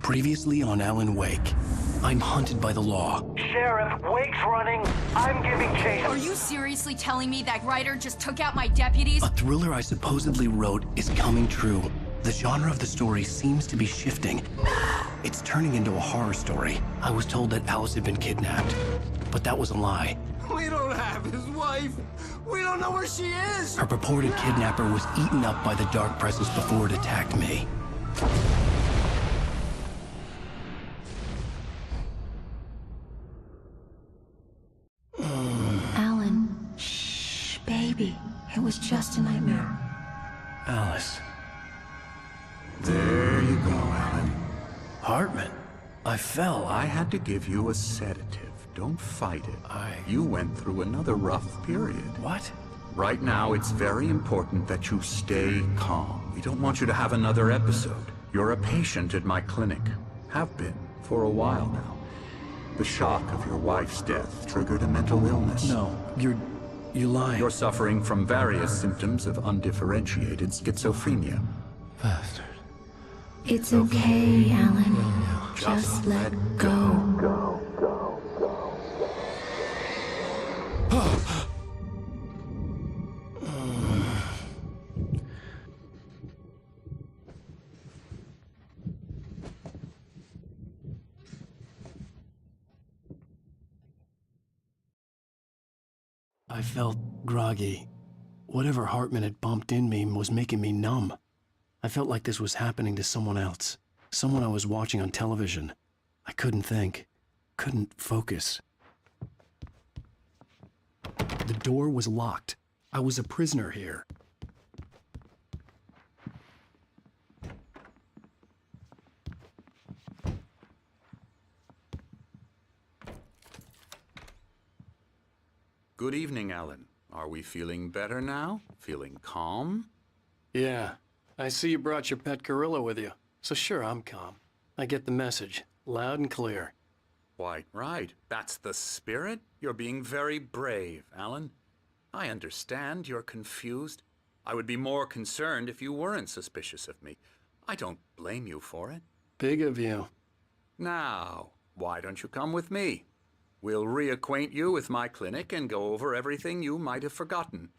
Previously on Alan Wake. I'm hunted by the law. Sheriff, Wake's running. I'm giving chase. Are you seriously telling me that writer just took out my deputies? A thriller I supposedly wrote is coming true. The genre of the story seems to be shifting. It's turning into a horror story. I was told that Alice had been kidnapped, but that was a lie. We don't have his wife. We don't know where she is. Her purported kidnapper was eaten up by the dark presence before it attacked me. Alan, shh, baby. It was just a nightmare. Alice. There you go, Alan. Hartman. I fell. I had to give you a sedative. Don't fight it. You went through another rough period. What? Right now, it's very important that you stay calm. We don't want you to have another episode. You're a patient at my clinic. Have been for a while now. The shock of your wife's death triggered a mental illness. No, you're lying. You're suffering from various symptoms of undifferentiated schizophrenia. Bastard. It's okay, Alan. Just let go. I felt groggy. Whatever Hartman had bumped in me was making me numb. I felt like this was happening to someone else. Someone I was watching on television. I couldn't think. Couldn't focus. The door was locked. I was a prisoner here. Good evening, Alan. Are we feeling better now? Feeling calm? Yeah. I see you brought your pet gorilla with you. So sure, I'm calm. I get the message. Loud and clear. Quite right. That's the spirit. You're being very brave, Alan. I understand you're confused. I would be more concerned if you weren't suspicious of me. I don't blame you for it. Big of you. Now, why don't you come with me? We'll reacquaint you with my clinic and go over everything you might have forgotten.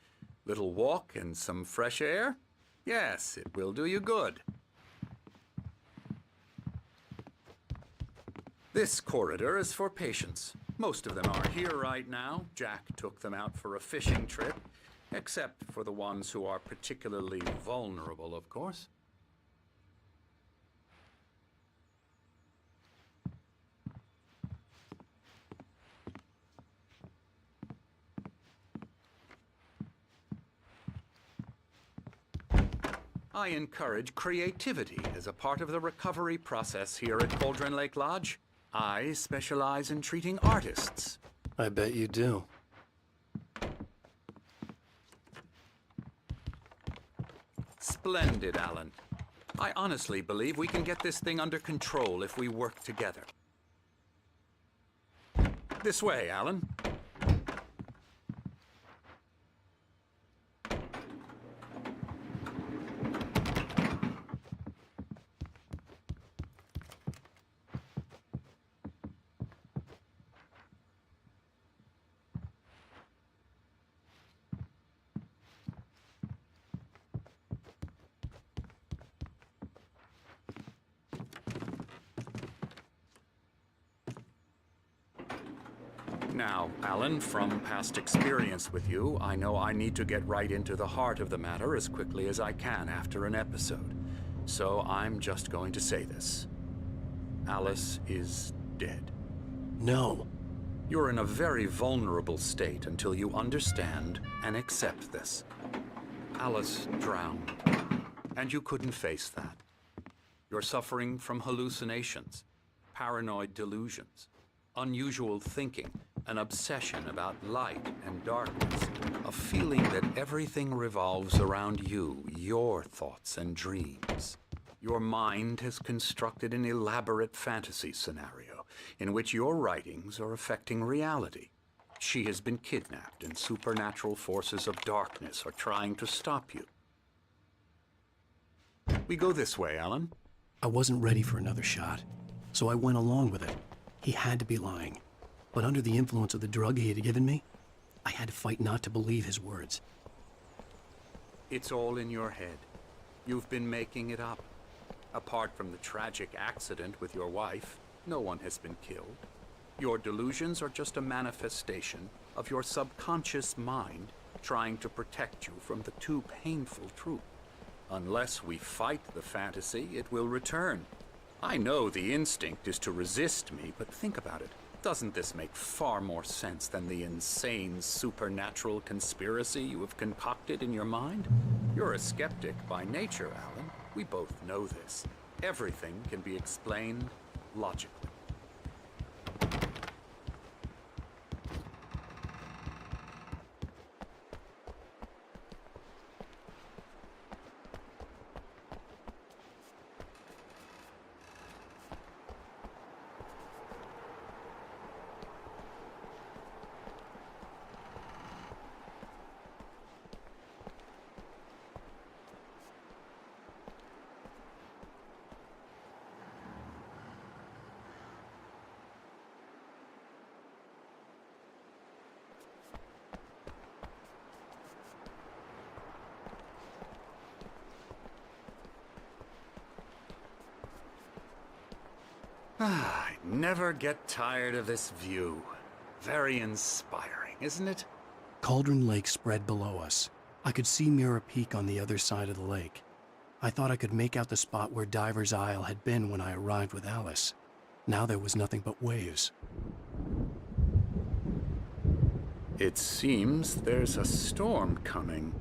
Little walk and some fresh air? Yes, it will do you good. This corridor is for patients. Most of them are here right now. Jack took them out for a fishing trip, except for the ones who are particularly vulnerable, of course. I encourage creativity as a part of the recovery process here at Cauldron Lake Lodge. I specialize in treating artists. I bet you do. Splendid, Alan. I honestly believe we can get this thing under control if we work together. This way, Alan. Now, Alan, from past experience with you, I know I need to get right into the heart of the matter as quickly as I can after an episode. So I'm just going to say this. Alice is dead. No. You're in a very vulnerable state until you understand and accept this. Alice drowned, and you couldn't face that. You're suffering from hallucinations, paranoid delusions, unusual thinking, an obsession about light and darkness, a feeling that everything revolves around you, your thoughts and dreams. Your mind has constructed an elaborate fantasy scenario in which your writings are affecting reality. She has been kidnapped and supernatural forces of darkness are trying to stop you. We go this way, Alan. I wasn't ready for another shot. so I went along with it. He had to be lying. But under the influence of the drug he had given me, I had to fight not to believe his words. It's all in your head. You've been making it up. Apart from the tragic accident with your wife, no one has been killed. Your delusions are just a manifestation of your subconscious mind trying to protect you from the too painful truth. Unless we fight the fantasy, it will return. I know the instinct is to resist me, but think about it. Doesn't this make far more sense than the insane supernatural conspiracy you have concocted in your mind? You're a skeptic by nature, Alan. We both know this. Everything can be explained logically. I never get tired of this view. Very inspiring, isn't it? Cauldron Lake spread below us. I could see Mirror Peak on the other side of the lake. I thought I could make out the spot where Diver's Isle had been when I arrived with Alice. Now there was nothing but waves. It seems there's a storm coming.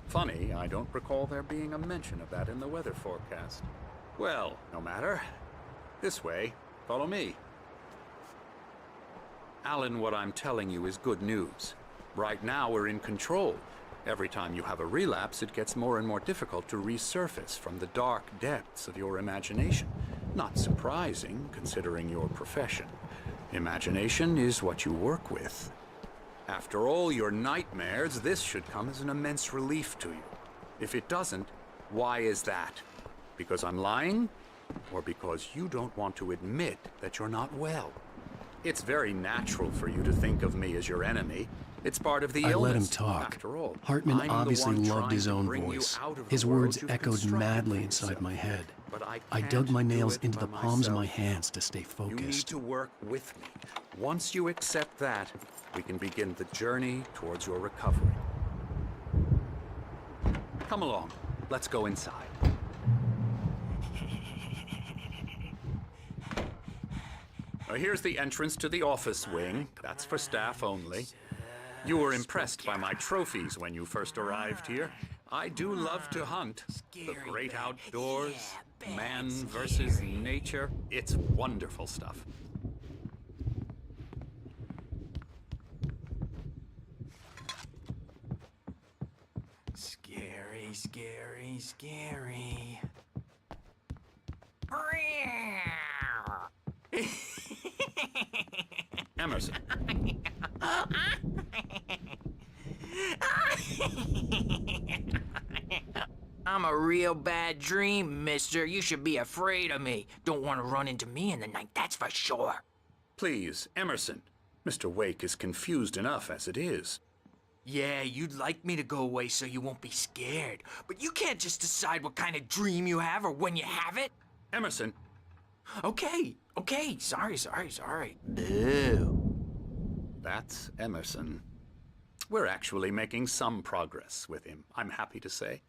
Funny, I don't recall there being a mention of that in the weather forecast. Well, no matter. This way. Follow me. Alan, what I'm telling you is good news. Right now, we're in control. Every time you have a relapse, it gets more and more difficult to resurface from the dark depths of your imagination. Not surprising, considering your profession. Imagination is what you work with. After all your nightmares, this should come as an immense relief to you. If it doesn't, why is that? Because I'm lying? Or because you don't want to admit that you're not well? It's very natural for you to think of me as your enemy. It's part of the illness. I let him talk. After all, Hartman I'm the obviously one loved trying his to own bring you voice. out of the His world words you've echoed constructed madly for inside yourself. my head. But I I can't dug my do nails it into by the palms of my myself. hands to stay You need focused. to work with me. Once you accept that, we can begin the journey towards your recovery. Come along. Let's go inside. Here's the entrance to the office wing. That's for staff only. You were impressed by my trophies when you first arrived here. I do love to hunt. The great outdoors, man versus nature. It's wonderful stuff. Scary, scary, scary. Emerson. I'm a real bad dream, mister. You should be afraid of me. Don't want to run into me in the night, that's for sure. Please, Emerson. Mr. Wake is confused enough as it is. Yeah, you'd like me to go away so you won't be scared. But you can't just decide what kind of dream you have or when you have it. Emerson. Okay, sorry. Boo. That's Emerson. We're actually making some progress with him, I'm happy to say.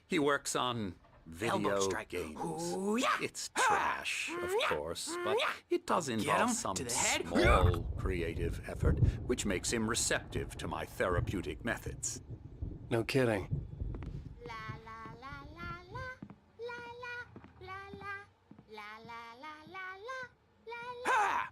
He works on Elbow video strike. games. Ooh, yeah. It's trash, of course, but it does involve him some to the head. small creative effort, which makes him receptive to my therapeutic methods. No kidding. Ha!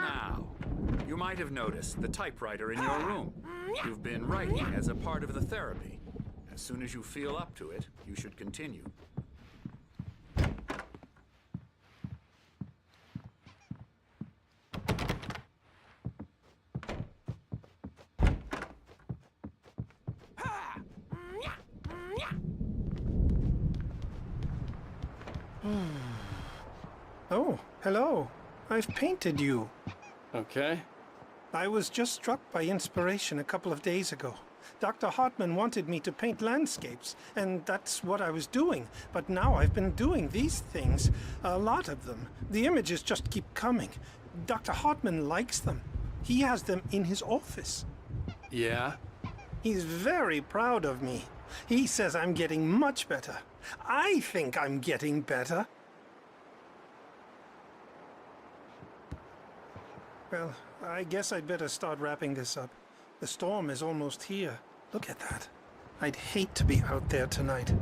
Now, you might have noticed the typewriter in your room. You've been writing as a part of the therapy. As soon as you feel up to it, you should continue. Oh, hello. I've painted you. Okay. I was just struck by inspiration a couple of days ago. Dr. Hartman wanted me to paint landscapes, and that's what I was doing. But now I've been doing these things, a lot of them. The images just keep coming. Dr. Hartman likes them. He has them in his office. Yeah? He's very proud of me. He says I'm getting much better. I think I'm getting better. Well, I guess I'd better start wrapping this up. The storm is almost here. Look at that. I'd hate to be out there tonight.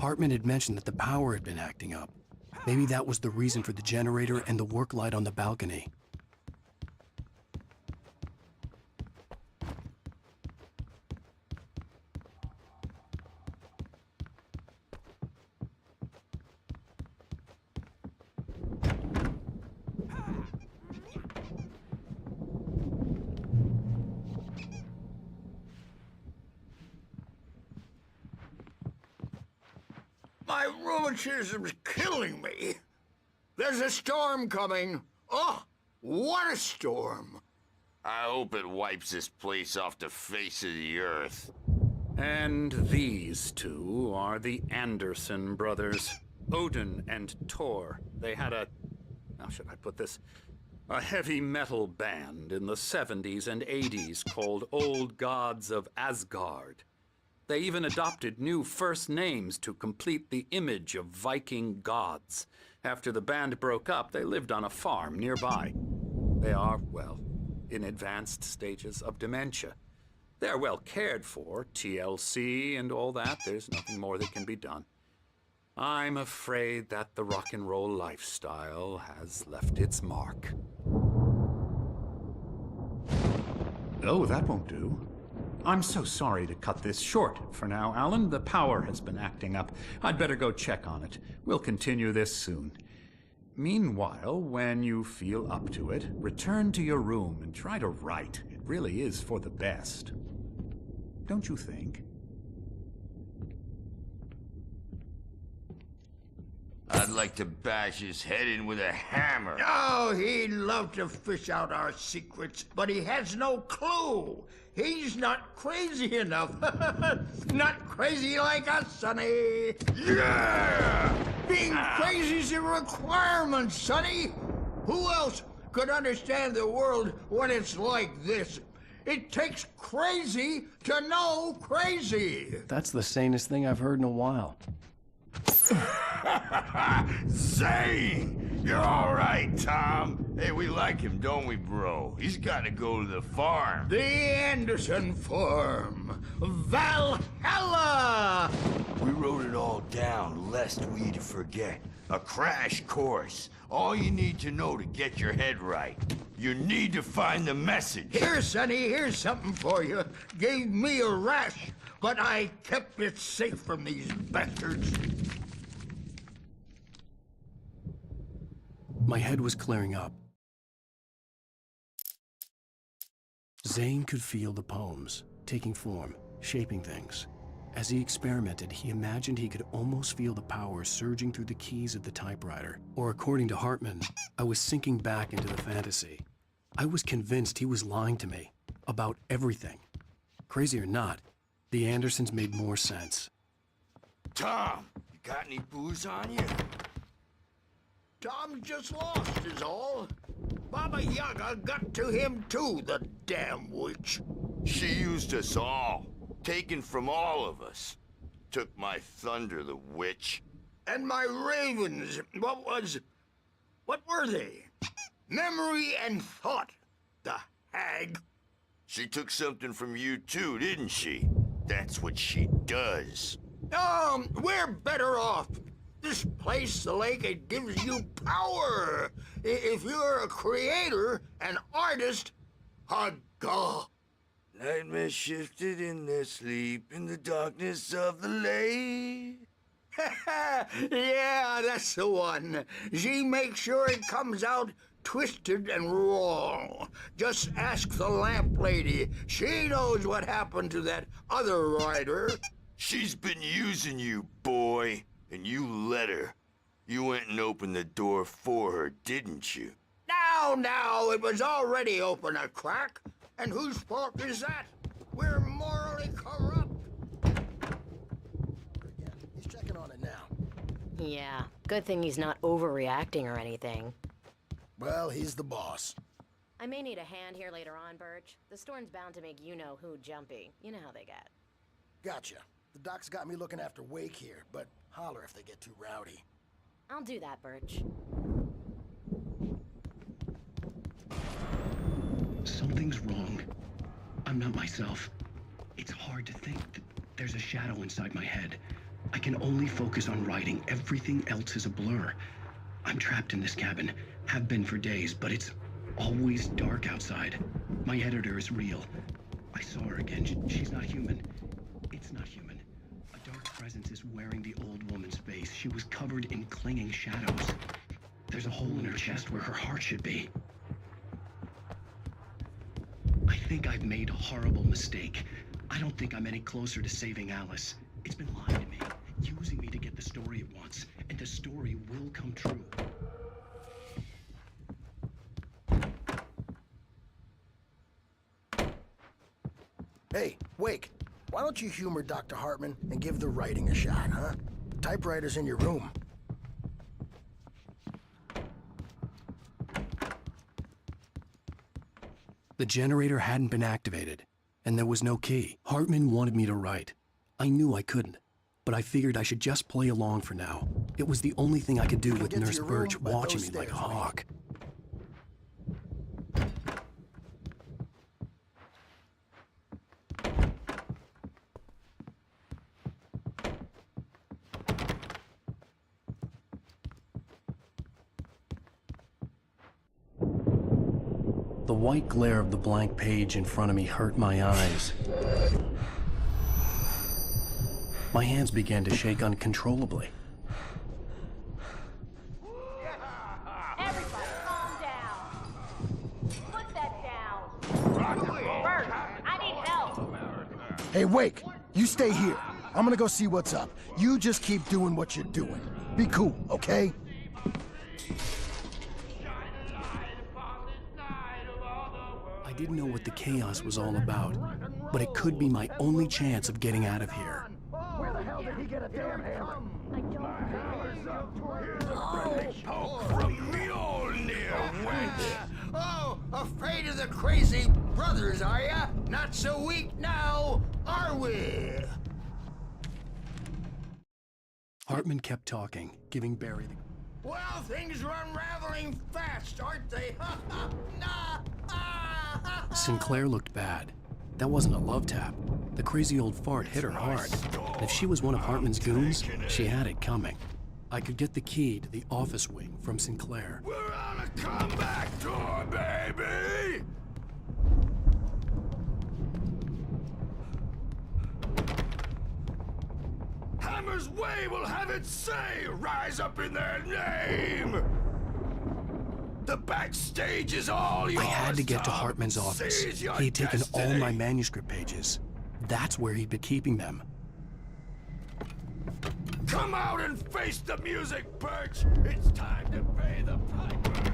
Hartman had mentioned that the power had been acting up. Maybe that was the reason for the generator and the work light on the balcony. My rheumatism's killing me. There's a storm coming. Oh, what a storm. I hope it wipes this place off the face of the earth. And these two are the Anderson brothers, Odin and Tor. They had how should I put this? A heavy metal band in the 70s and 80s called Old Gods of Asgard. They even adopted new first names to complete the image of Viking gods. After the band broke up, they lived on a farm nearby. They are, well, in advanced stages of dementia. They're well cared for, TLC and all that. There's nothing more that can be done. I'm afraid that the rock and roll lifestyle has left its mark. Oh, that won't do. I'm so sorry to cut this short for now, Alan. The power has been acting up. I'd better go check on it. We'll continue this soon. Meanwhile, when you feel up to it, return to your room and try to write. It really is for the best. Don't you think? I'd like to bash his head in with a hammer. Oh, he'd love to fish out our secrets, but he has no clue. He's not crazy enough. Not crazy like us, Sonny. Yeah! Being crazy's a requirement, Sonny. Who else could understand the world when it's like this? It takes crazy to know crazy. That's the sanest thing I've heard in a while. Zane! You're all right, Tom. Hey, we like him, don't we, bro? He's got to go to the farm. The Anderson farm. Valhalla! We wrote it all down, lest we forget. A crash course. All you need to know to get your head right. You need to find the message. Here, Sonny, here's something for you. Gave me a rash, but I kept it safe from these bastards. My head was clearing up. Zane could feel the poems, taking form, shaping things. As he experimented, he imagined he could almost feel the power surging through the keys of the typewriter. Or according to Hartman, I was sinking back into the fantasy. I was convinced he was lying to me about everything. Crazy or not, the Andersons made more sense. Tom, you got any booze on you? Tom's just lost is all. Baba Yaga got to him too, the damn witch. She used us all. Taken from all of us. Took my thunder, the witch. And my ravens, what were they? Memory and thought, the hag. She took something from you too, didn't she? That's what she does. We're better off. This place, the lake, it gives you power. If you're a creator, an artist, a god. Nightmares shifted in their sleep in the darkness of the lake. Yeah, that's the one. She makes sure it comes out twisted and wrong. Just ask the lamp lady. She knows what happened to that other rider. She's been using you, boy, and you let her. You went and opened the door for her, didn't you? Now, it was already open a crack. And whose fault is that? We're morally corrupt. Yeah, he's checking on it now. Yeah, good thing he's not overreacting or anything. Well, he's the boss. I may need a hand here later on, Birch. The storm's bound to make you-know-who jumpy. You know how they get. Gotcha. The doc's got me looking after Wake here, but holler if they get too rowdy. I'll do that, Birch. Something's wrong. I'm not myself. It's hard to think that there's a shadow inside my head. I can only focus on writing. Everything else is a blur. I'm trapped in this cabin. Have been for days, but it's always dark outside. My editor is real. I saw her again. She's not human. It's not human. A dark presence is wearing the old woman's face. She was covered in clinging shadows. There's a hole in her chest where her heart should be. I think I've made a horrible mistake. I don't think I'm any closer to saving Alice. It's been lying to me, using me to get the story it wants, and the story will come true. Hey, Wake, why don't you humor Dr. Hartman and give the writing a shot, huh? Typewriter's in your room. The generator hadn't been activated, and there was no key. Hartman wanted me to write. I knew I couldn't, but I figured I should just play along for now. It was the only thing I could do with Nurse Birch watching me like a hawk. The white glare of the blank page in front of me hurt my eyes. My hands began to shake uncontrollably. Everybody, calm down. Put that down. Bert, I need help. Hey, Wake, you stay here. I'm gonna go see what's up. You just keep doing what you're doing. Be cool, okay? I didn't know what the chaos was all about, but it could be my only chance of getting out of here. Where the hell did he get a damn hammer? I don't From Mjolnir, wench! Oh, afraid of the crazy brothers, are ya? Not so weak now, are we? Hartman kept talking, giving Barry the... Well, things are unraveling fast, aren't they? Sinclair looked bad. That wasn't a love tap. The crazy old fart hit her hard. And if she was one of Hartman's goons, she had it coming. I could get the key to the office wing from Sinclair. We're on a comeback tour, baby! Hammer's Way will have its say! Rise up in their name! The backstage is all yours, I had to get to Tom. Hartman's office. Seize your He had taken all destiny. my manuscript pages. That's where he'd been keeping them. Come out and face the music, Birch! It's time to pay the piper!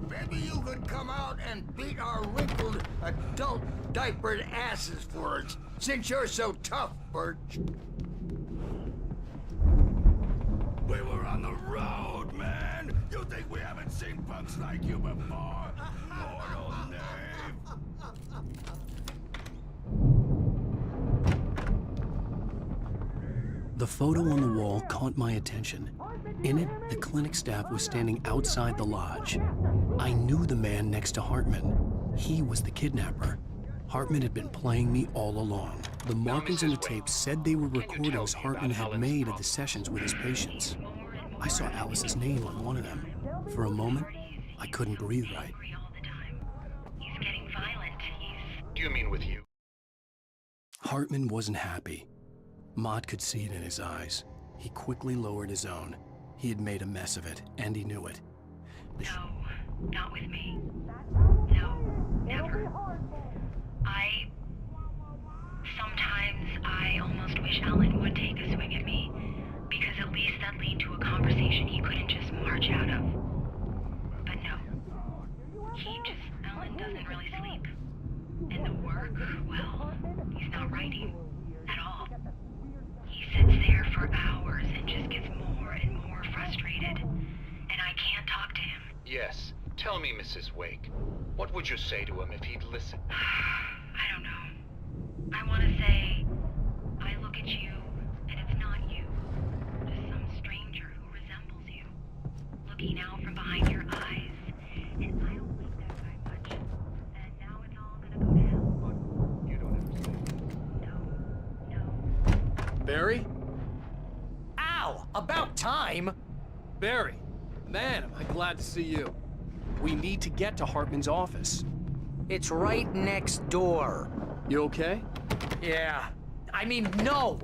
Maybe you could come out and beat our wrinkled, adult, diapered asses for us, since you're so tough, Birch. We were on the road, man! You think we haven't seen punks like you before? Mortal knave! The photo on the wall caught my attention. In it, the clinic staff was standing outside the lodge. I knew the man next to Hartman. He was the kidnapper. Hartman had been playing me all along. The markings in the tape said they were recordings Hartman had made of the sessions with his patients. I saw Alice's name on one of them. For a moment, I couldn't breathe right. He's getting violent. Do you mean with you? Hartman wasn't happy. Mott could see it in his eyes. He quickly lowered his own. He had made a mess of it, and he knew it. No, not with me. No, never. Sometimes I almost wish Alan would take a swing at me, because at least that lead to a conversation he couldn't just march out of. But no. Alan doesn't really sleep. And the work, well, he's not writing at all. He sits there for hours and just gets more and more frustrated. And I can't talk to him. Yes. Tell me, Mrs. Wake. What would you say to him if he'd listen? I don't know. I want to say, I look at you, and it's not you. Just some stranger who resembles you. Looking out from behind your eyes. And I don't like that guy much. And now it's all gonna go to hell. But you don't have to say. No. Barry? Ow! About time! Barry! Man, am I glad to see you. We need to get to Hartman's office. It's right next door. You okay? Yeah. I mean, no!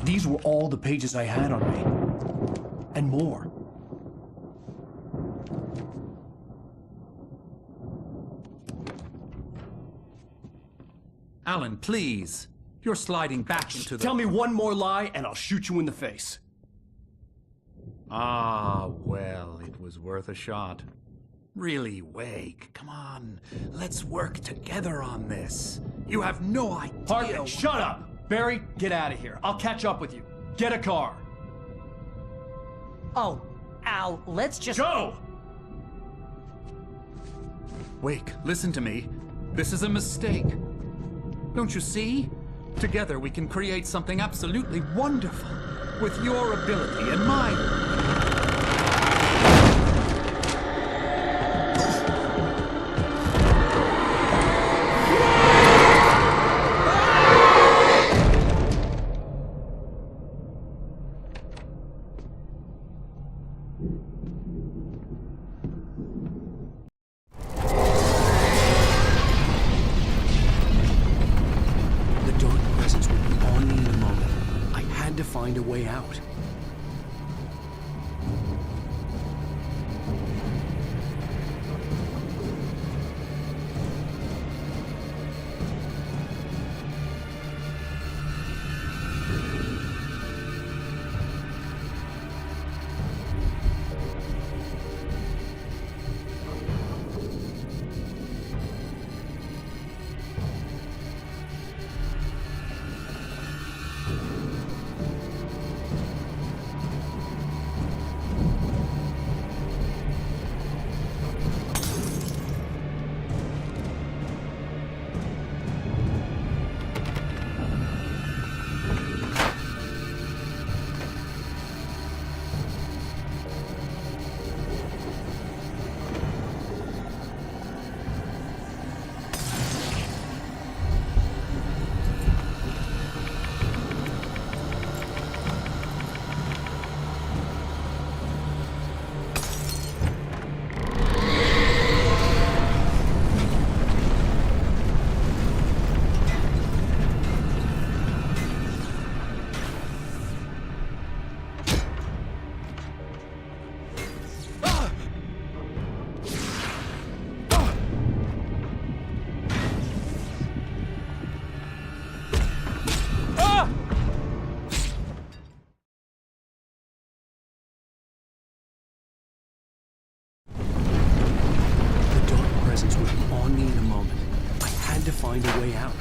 These were all the pages I had on me. And more. Alan, please. You're sliding back into the... Tell me one more lie and I'll shoot you in the face. Ah, well, it was worth a shot. Really, Wake, come on. Let's work together on this. You have no idea... Hartman, shut up! Barry, get out of here. I'll catch up with you. Get a car. Oh, Al, let's just... Go! Wake, listen to me. This is a mistake. Don't you see? Together we can create something absolutely wonderful. With your ability and mine. The dark presence would be on me in a moment. I had to find a way out. Would be on me in a moment. I had to find a way out.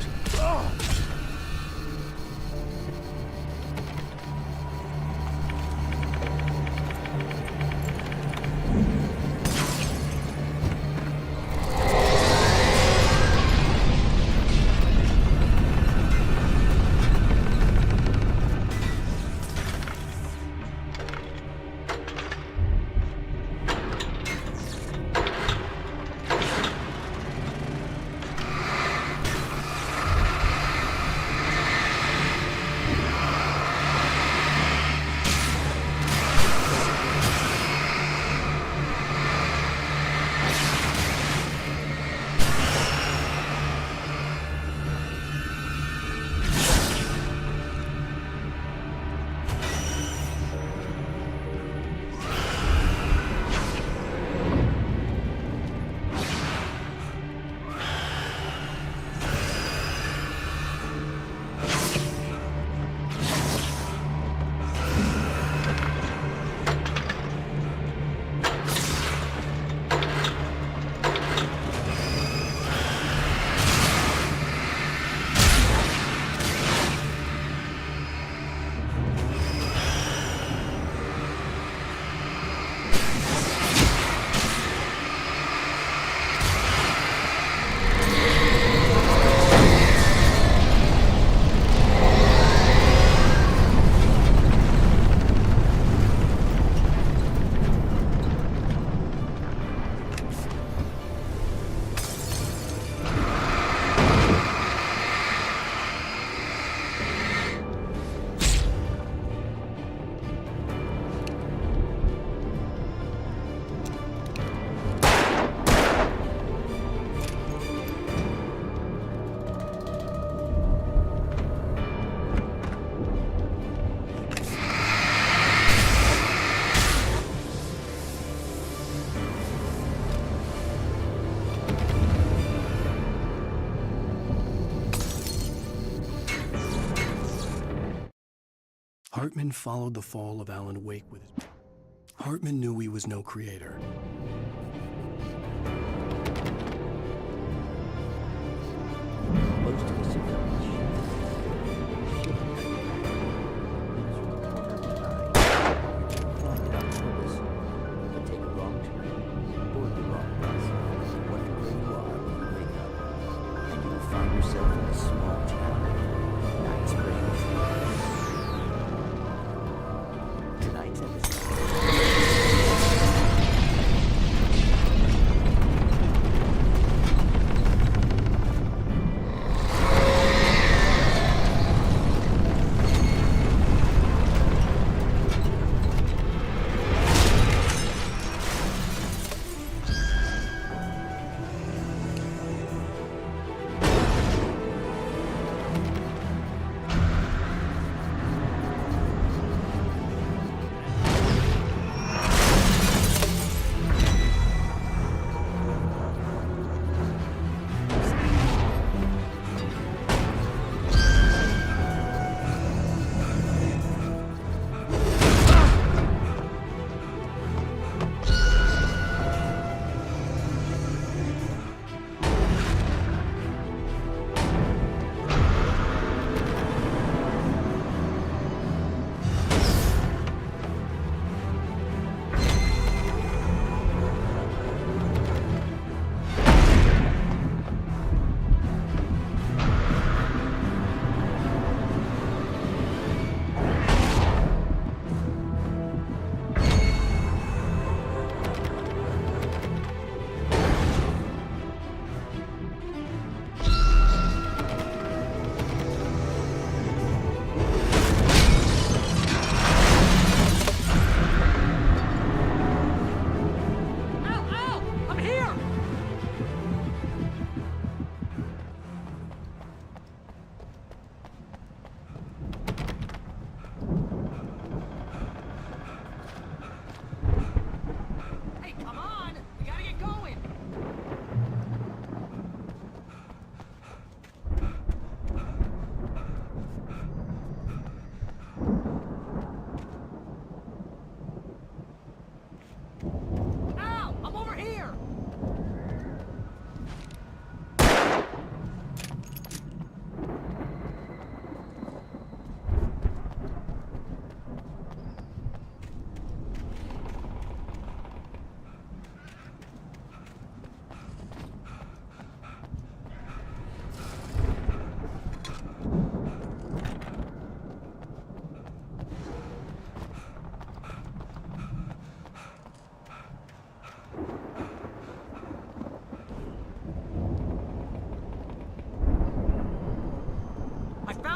Hartman followed the fall of Alan Wake with his... Hartman knew he was no creator. Most of the civilians blinded on purpose, but take a wrong turn, board the wrong bus, wonder where you are when you wake up, and you'll find yourself in a small town, Night Springs. Tonight's episode.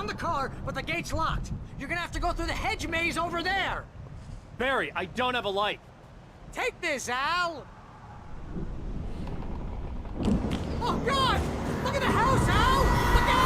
The car, but the gate's locked. You're gonna have to go through the hedge maze over there. Barry, I don't have a light. Take this, Al. Oh, God! Look at the house, Al! Look out!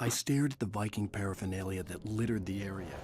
I stared at the Viking paraphernalia that littered the area.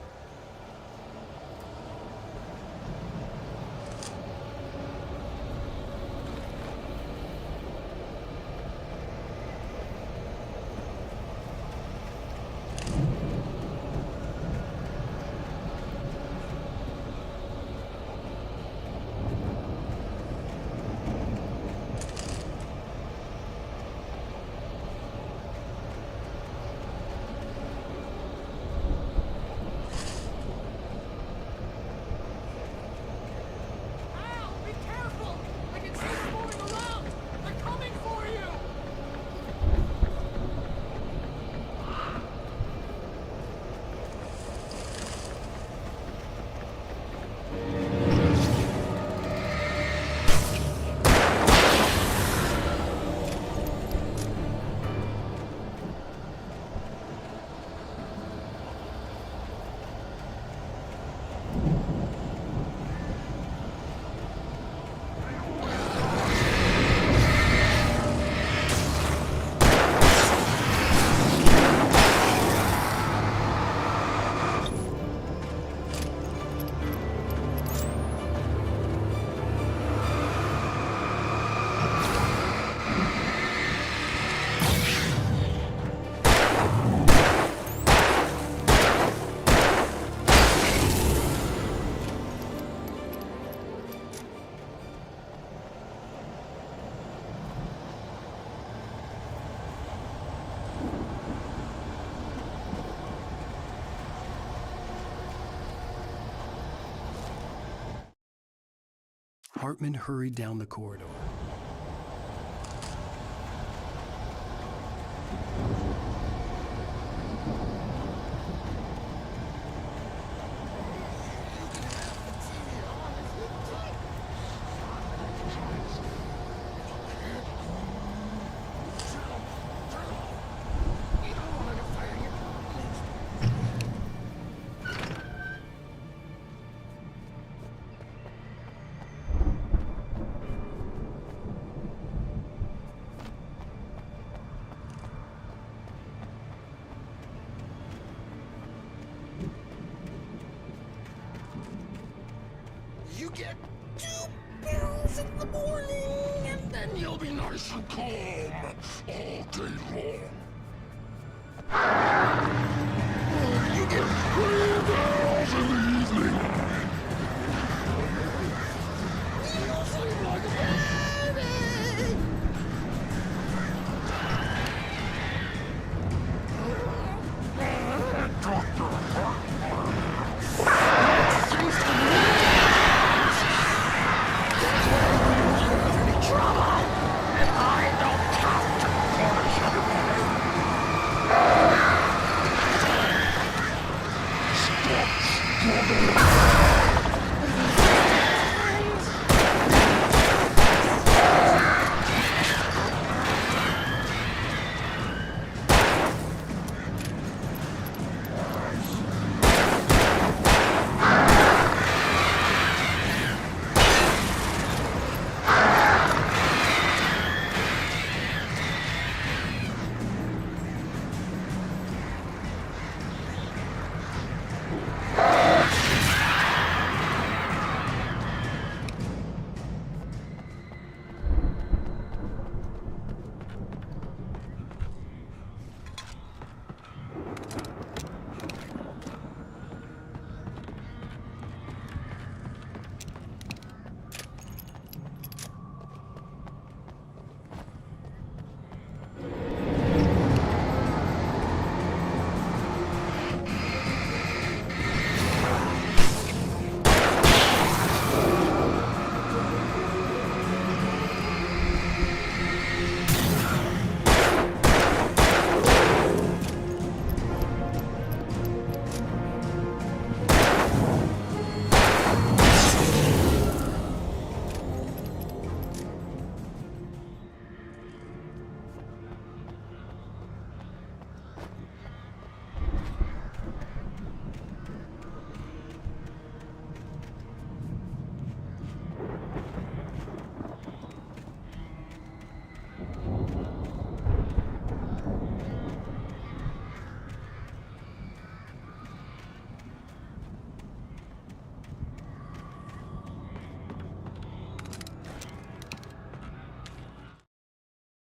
Hartman hurried down the corridor. You get 2 pills in the morning, and then you'll be nice and calm all day long. You get 3 pills in the evening. You sleep like a baby. Trouble, and I don't have to punish everybody.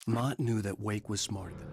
Mott knew that Wake was smarter than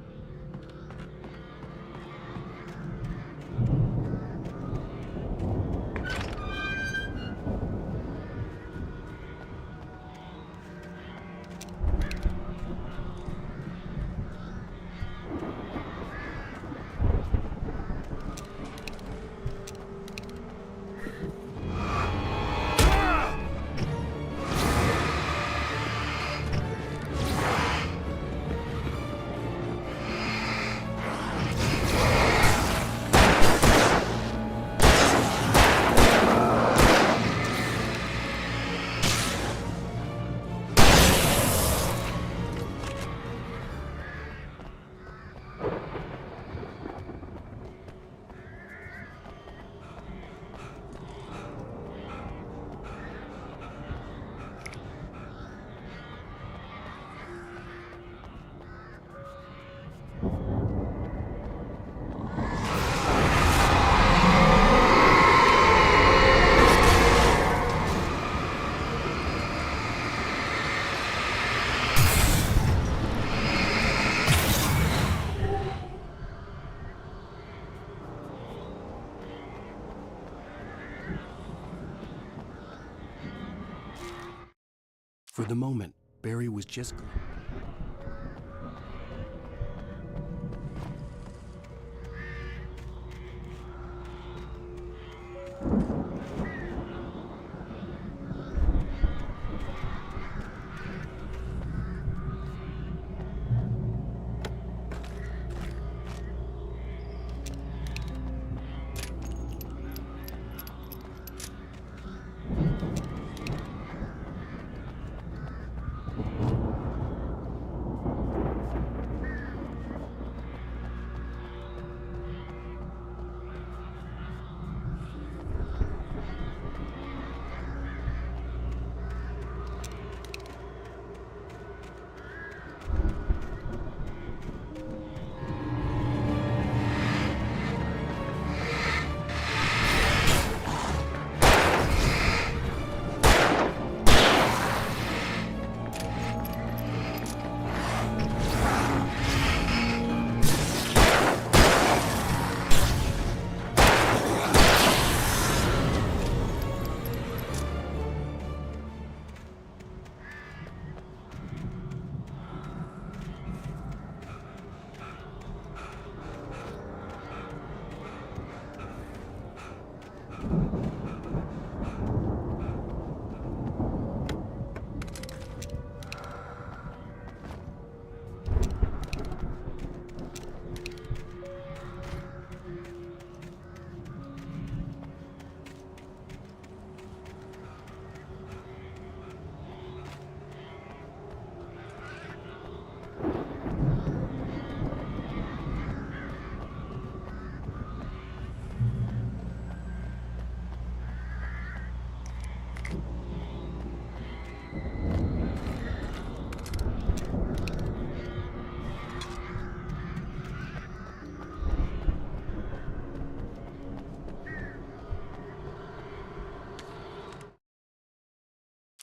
For the moment, Barry was just...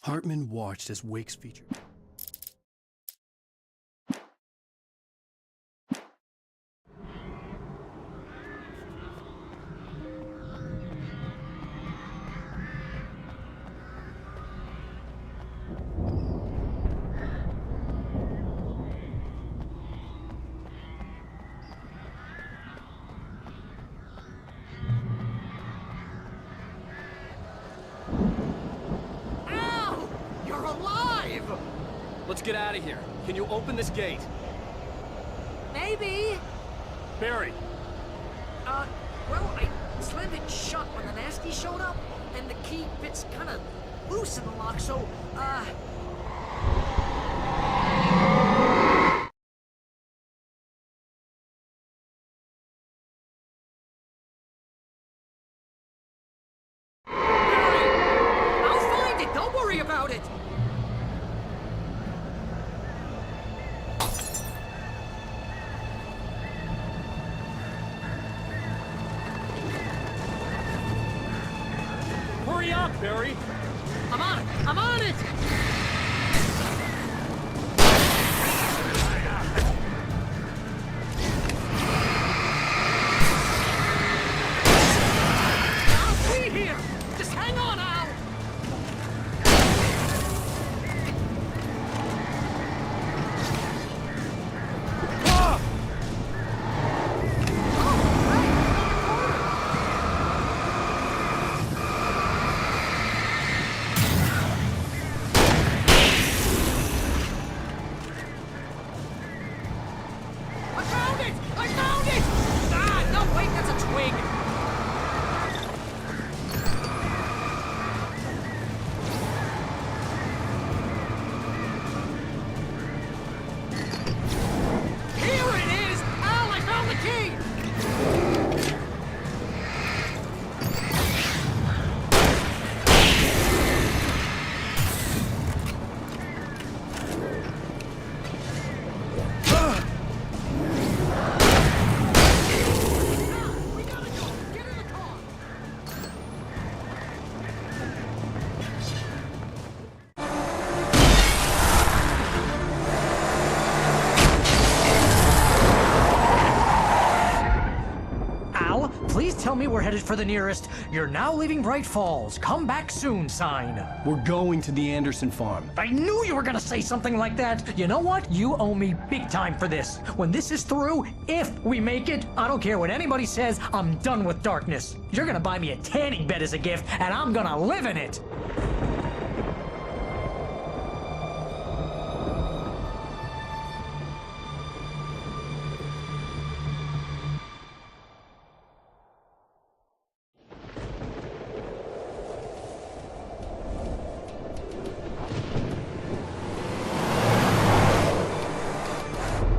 Hartman watched as Wake's feature... Let's get out of here. Can you open this gate? Maybe. Barry! Well, I slammed it shut when the nasty showed up, and the key fits kind of loose in the lock, so, I'll find it! Don't worry about it! Hurry up, Barry! I'm on it! I'm on it! me we're headed for the nearest "You're now leaving Bright Falls. Come back soon" sign. We're going to the Anderson farm. I knew you were gonna say something like that. You know what? You owe me big time for this. When this is through, if we make it, I don't care what anybody says, I'm done with darkness. You're gonna buy me a tanning bed as a gift, and I'm gonna live in it.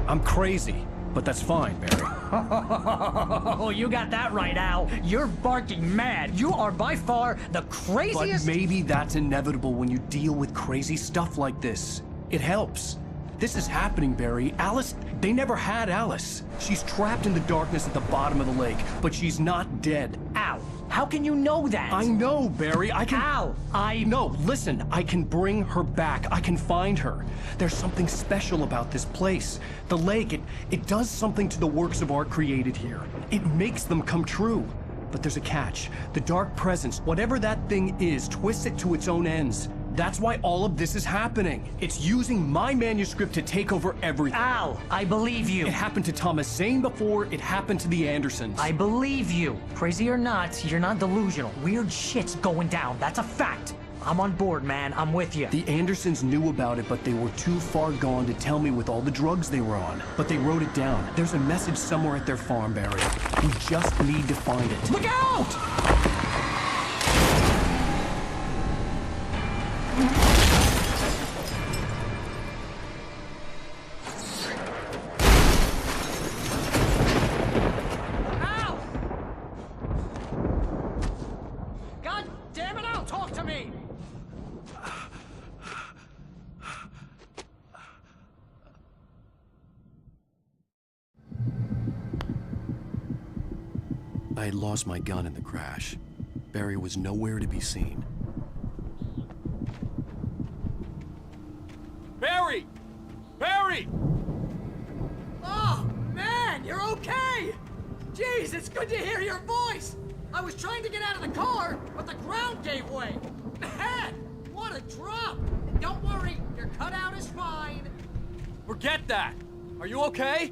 I'm crazy, but that's fine, Barry. Oh, you got that right, Al. You're barking mad. You are by far the craziest... But maybe that's inevitable when you deal with crazy stuff like this. It helps. This is happening, Barry. Alice, they never had Alice. She's trapped in the darkness at the bottom of the lake, but she's not dead. Al, how can you know that? I know, Barry. I can... Al, No, listen. I can bring her back. I can find her. There's something special about this place. The lake, it does something to the works of art created here. It makes them come true. But there's a catch. The dark presence, whatever that thing is, twists it to its own ends. That's why all of this is happening. It's using my manuscript to take over everything. Al, I believe you. It happened to Thomas Zane before, it happened to the Andersons. I believe you. Crazy or not, you're not delusional. Weird shit's going down. That's a fact. I'm on board, man. I'm with you. The Andersons knew about it, but they were too far gone to tell me with all the drugs they were on. But they wrote it down. There's a message somewhere at their farm, Barry. We just need to find it. Look out! I had lost my gun in the crash. Barry was nowhere to be seen. Barry! Barry! Oh, man, you're okay! Jeez, it's good to hear your voice! I was trying to get out of the car, but the ground gave way. Man, what a drop! And don't worry, your cutout is fine. Forget that! Are you okay?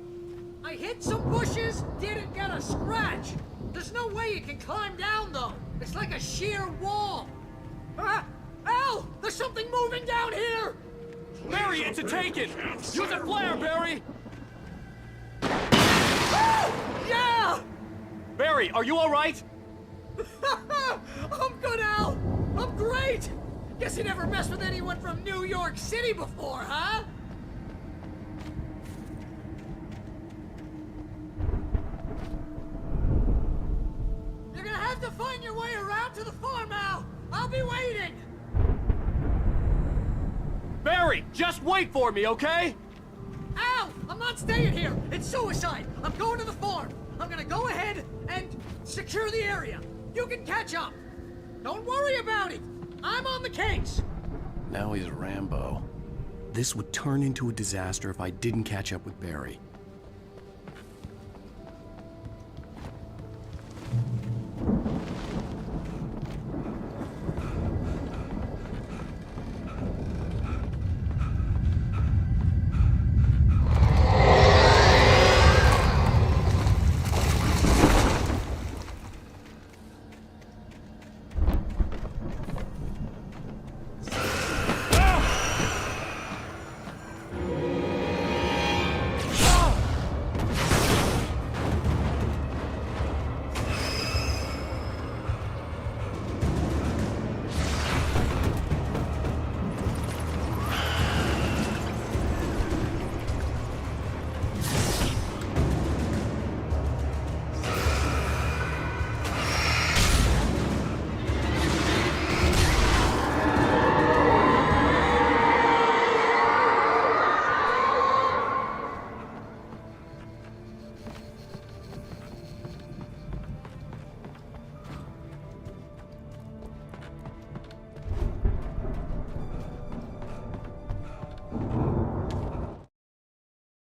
I hit some bushes, didn't get a scratch. There's no way you can climb down, though. It's like a sheer wall. Al! There's something moving down here! Barry, it's a taken! Use a flare, Barry! Yeah! Barry, are you alright? I'm good, Al! I'm great! Guess you never messed with anyone from New York City before, huh? You're gonna have to find your way around to the farm, Al! I'll be waiting! Barry, just wait for me, okay? Al! I'm not staying here! It's suicide! I'm going to the farm! I'm gonna go ahead and secure the area. You can catch up. Don't worry about it. I'm on the case. Now he's Rambo. This would turn into a disaster if I didn't catch up with Barry.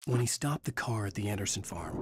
When he stopped the car at the Anderson farm,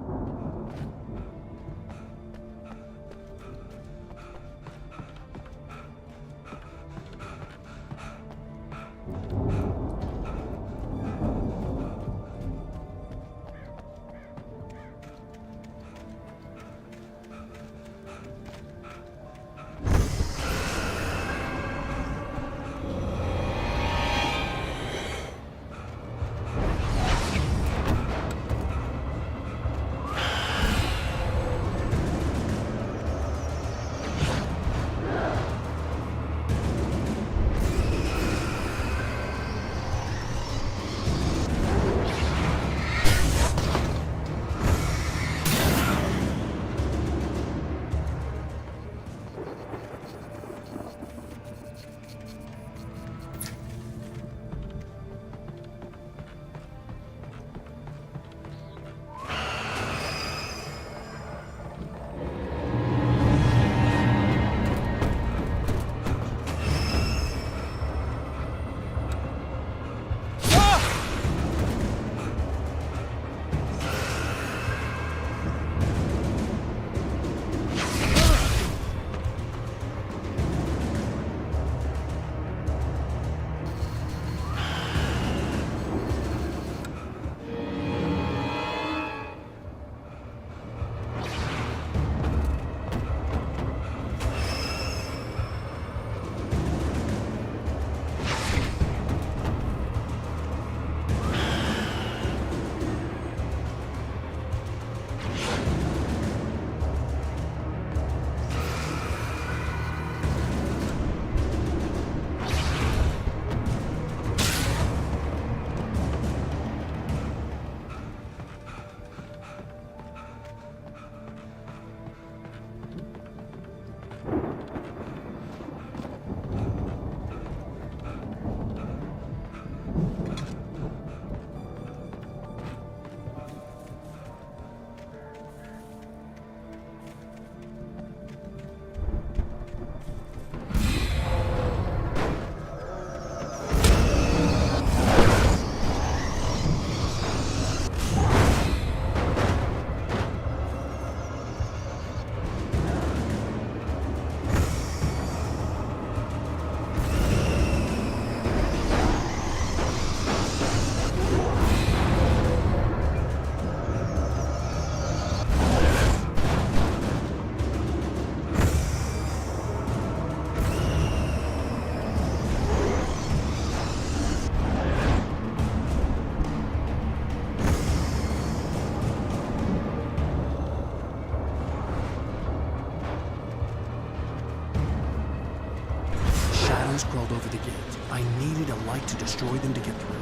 crawled over the gate. I needed a light to destroy them to get through.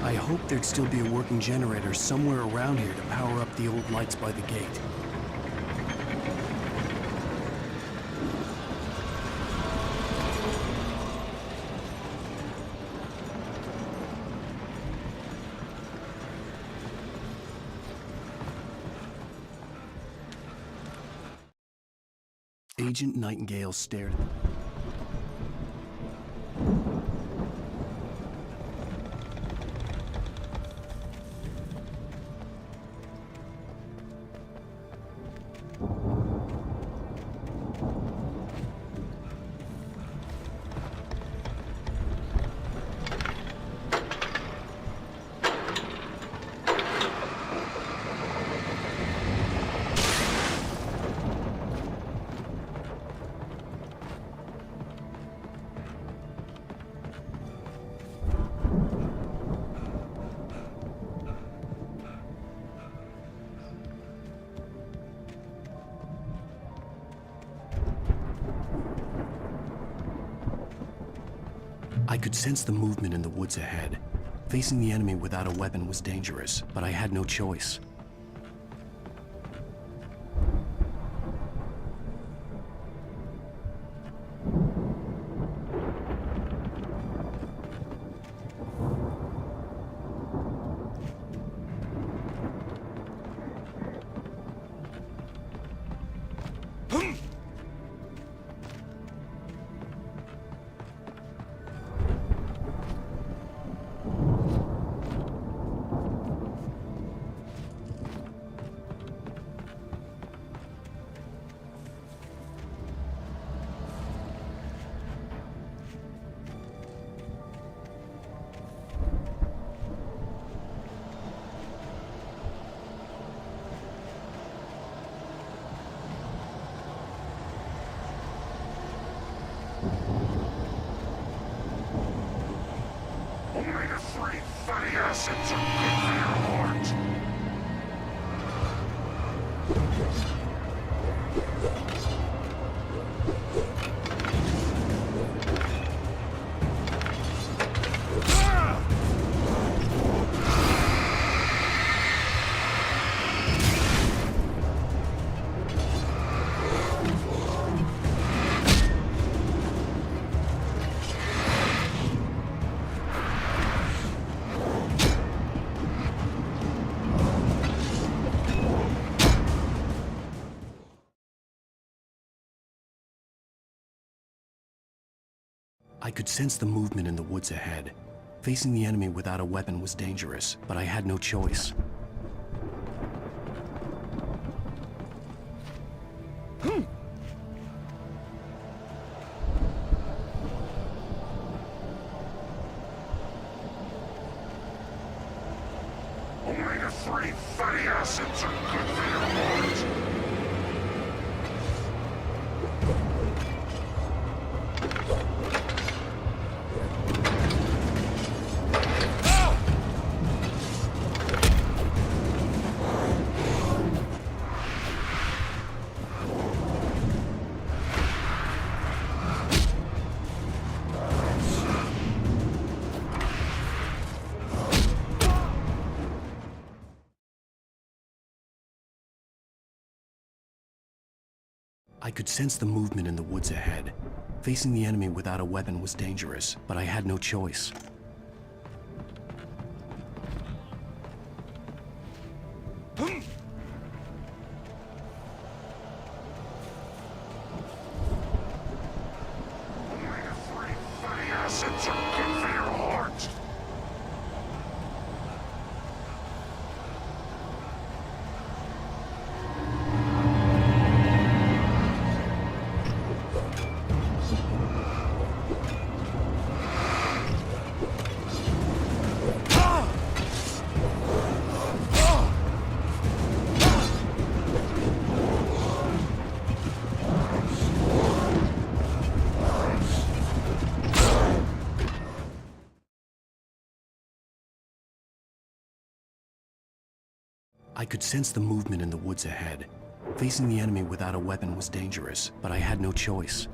I hoped there'd still be a working generator somewhere around here to power up the old lights by the gate. Agent Nightingale stared at I could sense the movement in the woods ahead. Facing the enemy without a weapon was dangerous, but I had no choice. Omega-3 fatty acids are good for your heart. I could sense the movement in the woods ahead. Facing the enemy without a weapon was dangerous, but I had no choice. Omega-3 fatty acids are good for your heart. I could sense the movement in the woods ahead. Facing the enemy without a weapon was dangerous, but I had no choice. Omega-3 fatty acids are good for your heart. I could sense the movement in the woods ahead. Facing the enemy without a weapon was dangerous, but I had no choice.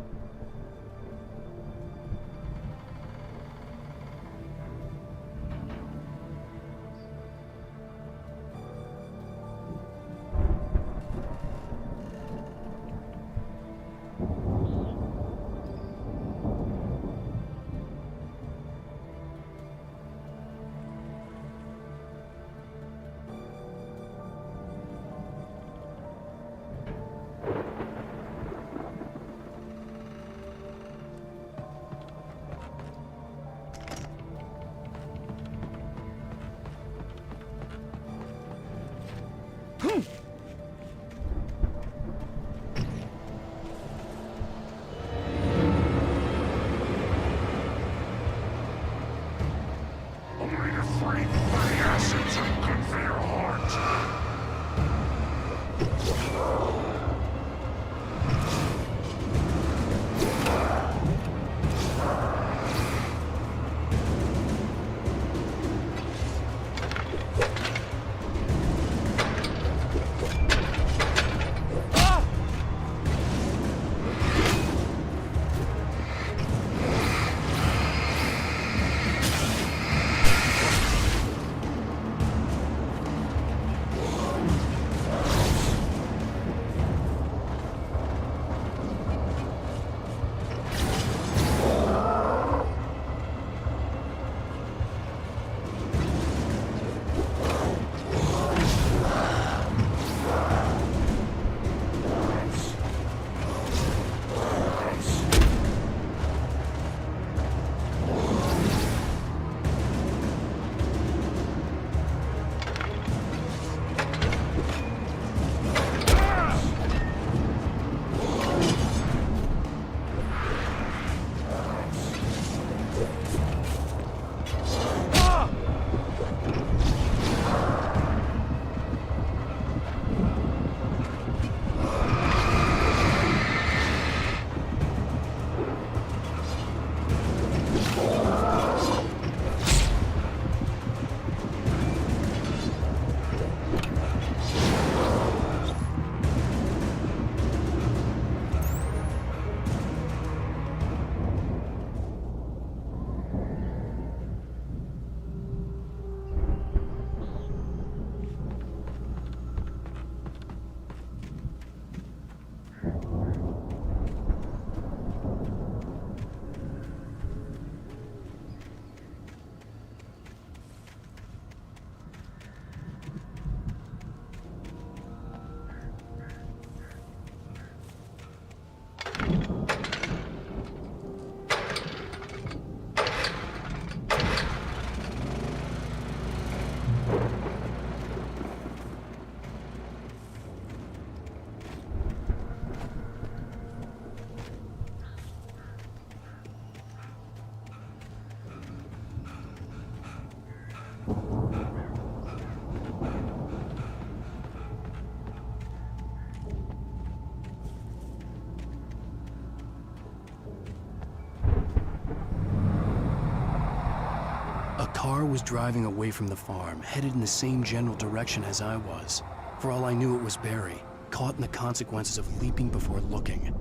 A car was driving away from the farm, headed in the same general direction as I was. For all I knew, it was Barry, caught in the consequences of leaping before looking.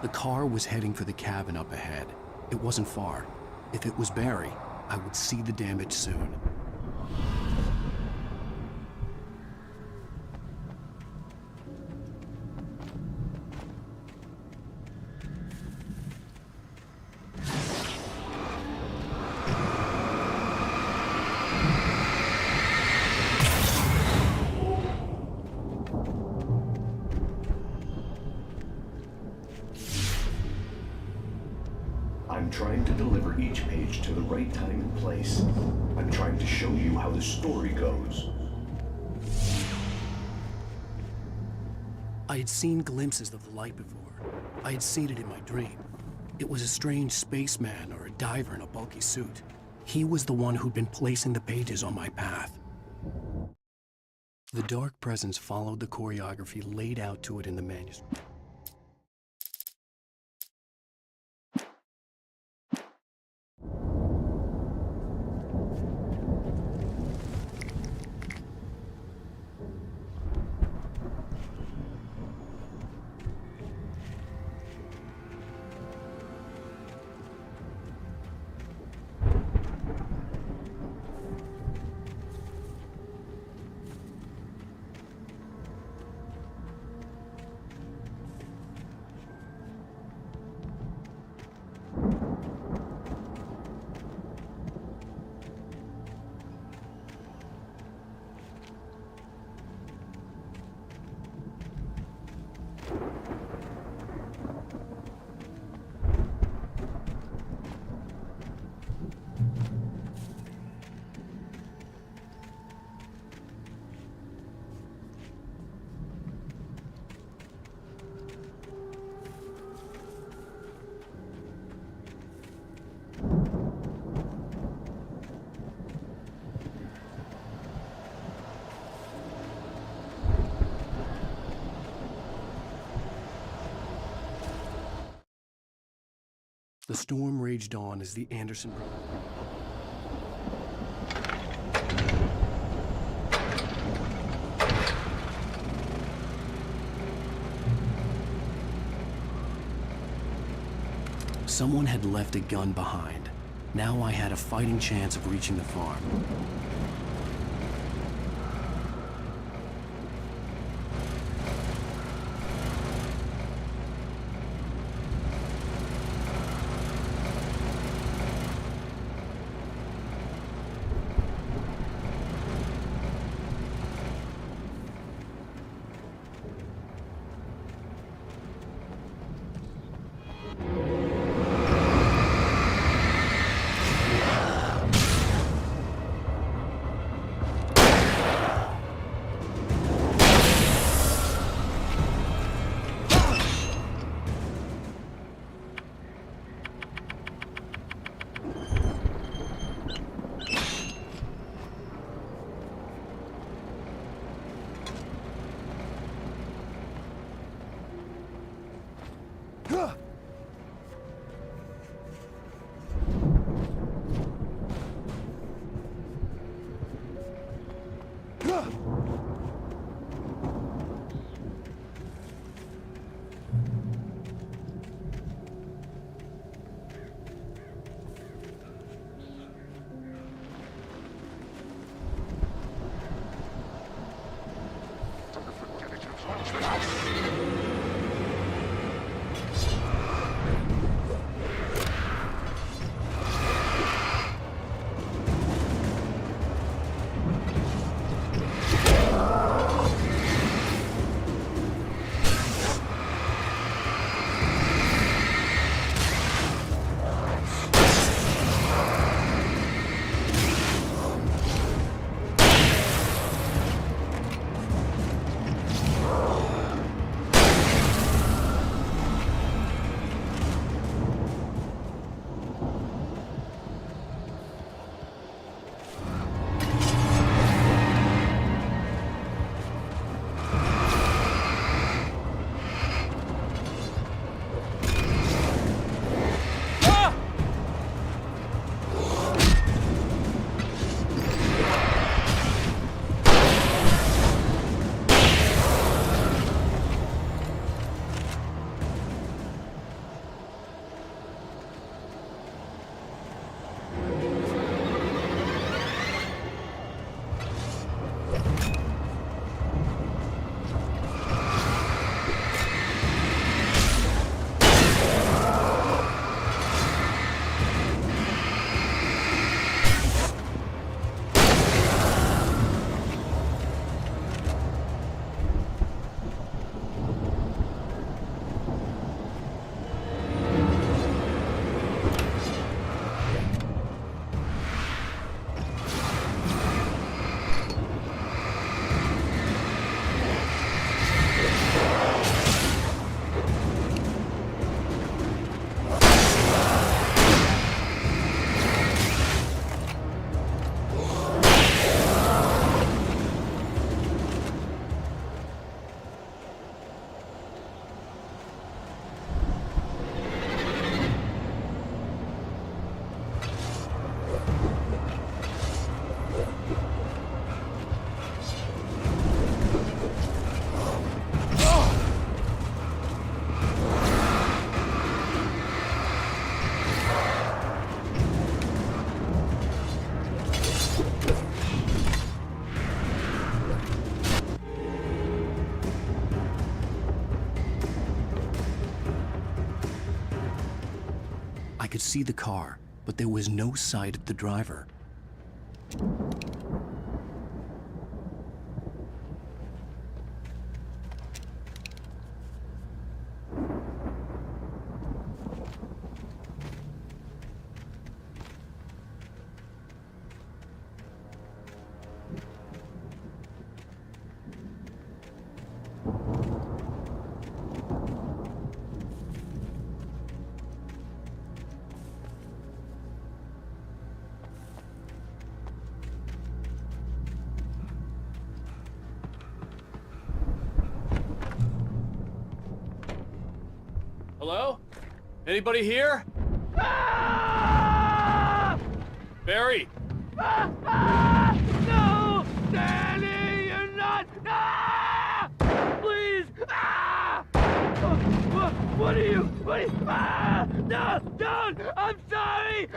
The car was heading for the cabin up ahead. It wasn't far. If it was Barry, I would see the damage soon. I'm trying to deliver each page to the right time and place. I'm trying to show you how the story goes. I had seen glimpses of the light before. I had seen it in my dream. It was a strange spaceman or a diver in a bulky suit. He was the one who'd been placing the pages on my path. The dark presence followed the choreography laid out to it in the manuscript. The storm raged on as the Anderson brothers. Someone had left a gun behind. Now I had a fighting chance of reaching the farm. could see the car, but there was no sight of the driver. Hello? Anybody here? Barry! No! Danny, you're not! Please! What are you? No! Don't! I'm sorry!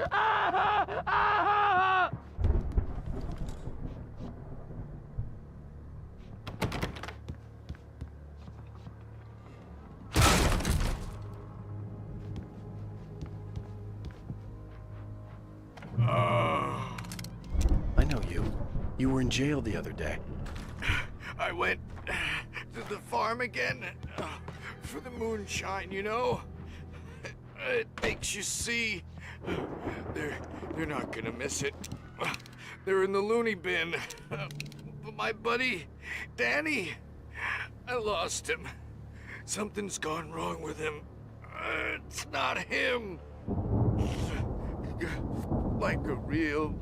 I know you. You were in jail the other day. I went to the farm again for the moonshine, you know? It makes you see. They're not gonna miss it. They're in the loony bin. But my buddy, Danny, I lost him. Something's gone wrong with him. It's not him. Like a real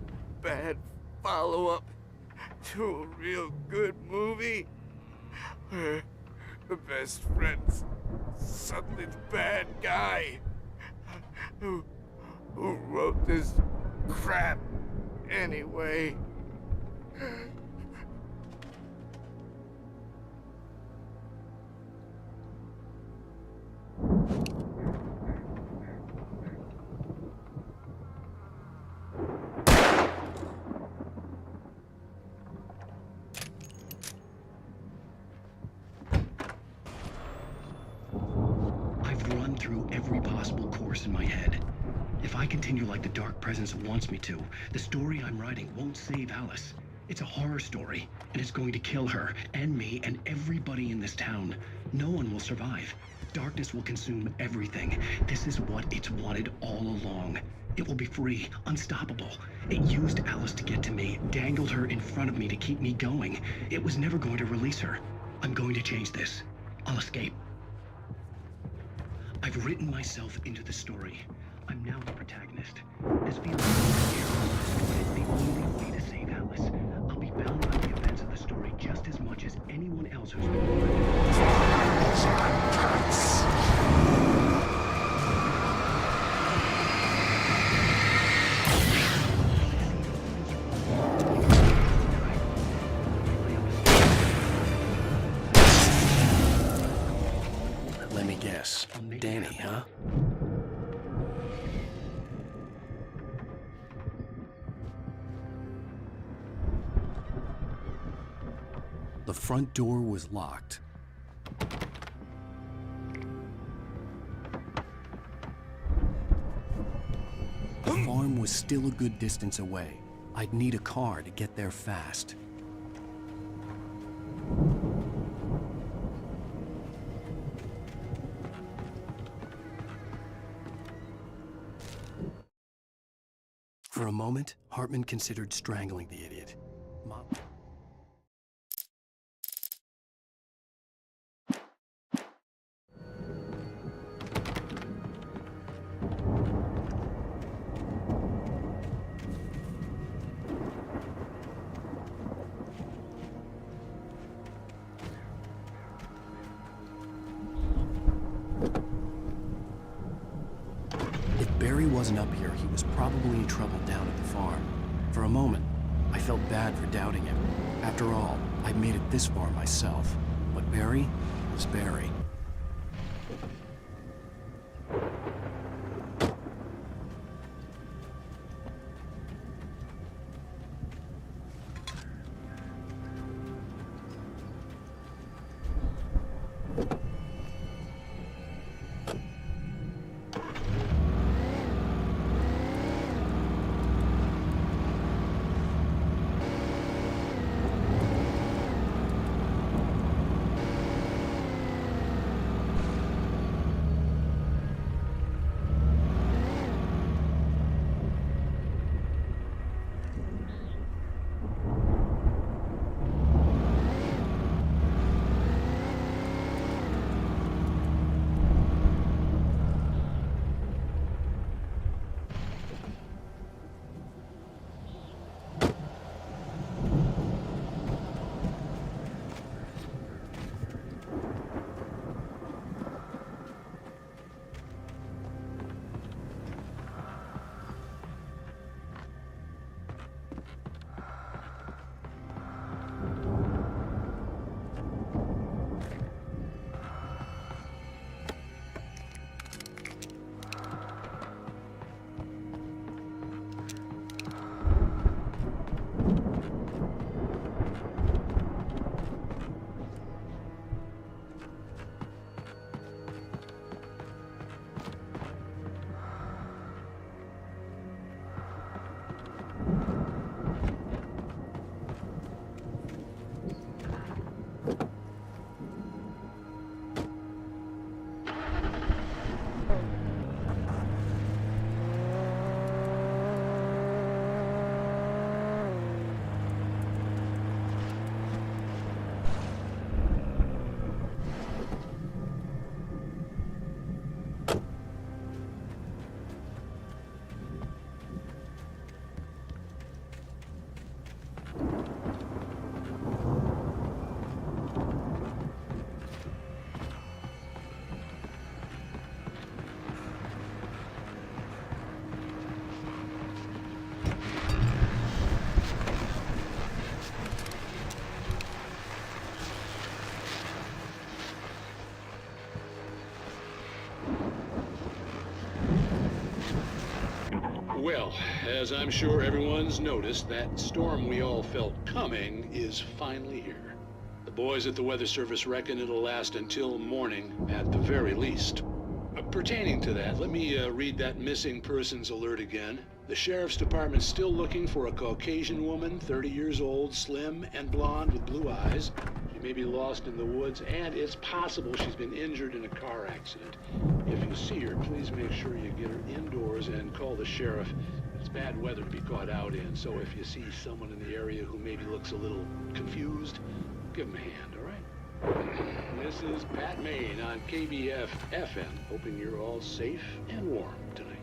bad follow-up to a real good movie where the best friend's something bad guy who wrote this crap anyway. Through every possible course in my head. If I continue like the Dark Presence wants me to, the story I'm writing won't save Alice. It's a horror story, and it's going to kill her, and me, and everybody in this town. No one will survive. Darkness will consume everything. This is what it's wanted all along. It will be free, unstoppable. It used Alice to get to me, dangled her in front of me to keep me going. It was never going to release her. I'm going to change this. I'll escape. I've written myself into the story. I'm now the protagonist. This feeling is the only way to save Alice. I'll be bound by the events of the story just as much as anyone else who's been Let me guess. Danny, huh? The front door was locked. The farm was still a good distance away. I'd need a car to get there fast. For a moment, Hartman considered strangling the idiot. If Barry wasn't up here, he was probably in trouble down at the farm. For a moment, I felt bad for doubting him. After all, I'd made it this far myself. But Barry was Barry. Well, as I'm sure everyone's noticed, that storm we all felt coming is finally here. The boys at the Weather Service reckon it'll last until morning at the very least. Pertaining to that, let me read that missing persons alert again. The Sheriff's Department's still looking for a Caucasian woman, 30 years old, slim and blonde with blue eyes. She may be lost in the woods, and it's possible she's been injured in a car accident. If you see her, please make sure you get her indoors and call the sheriff. It's bad weather to be caught out in, so if you see someone in the area who maybe looks a little confused, give him a hand, all right? This is Pat Maine on KBF FM, hoping you're all safe and warm tonight.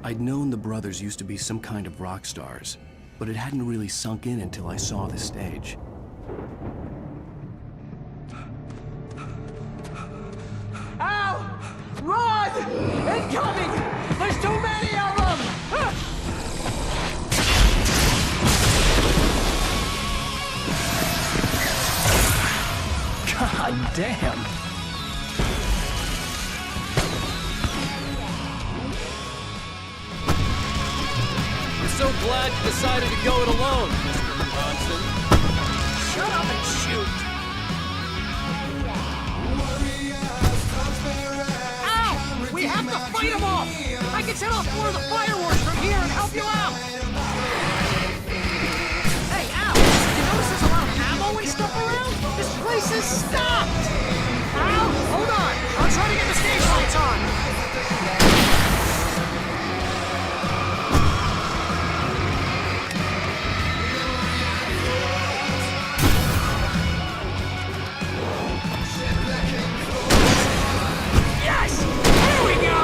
I'd known the brothers used to be some kind of rock stars, but it hadn't really sunk in until I saw the stage. Al! Run! Incoming! There's too many of them! God damn! I'm so glad you decided to go it alone, Mr. Bronson. Shut up and shoot! Ow! We have to fight them off! I can set off more of the fireworks from here and help you out! Hey, Al! You notice there's a lot of ammo and stuff around? This place is stopped! Al, hold on! I'll try to get the stage lights on! Yes! Here we go!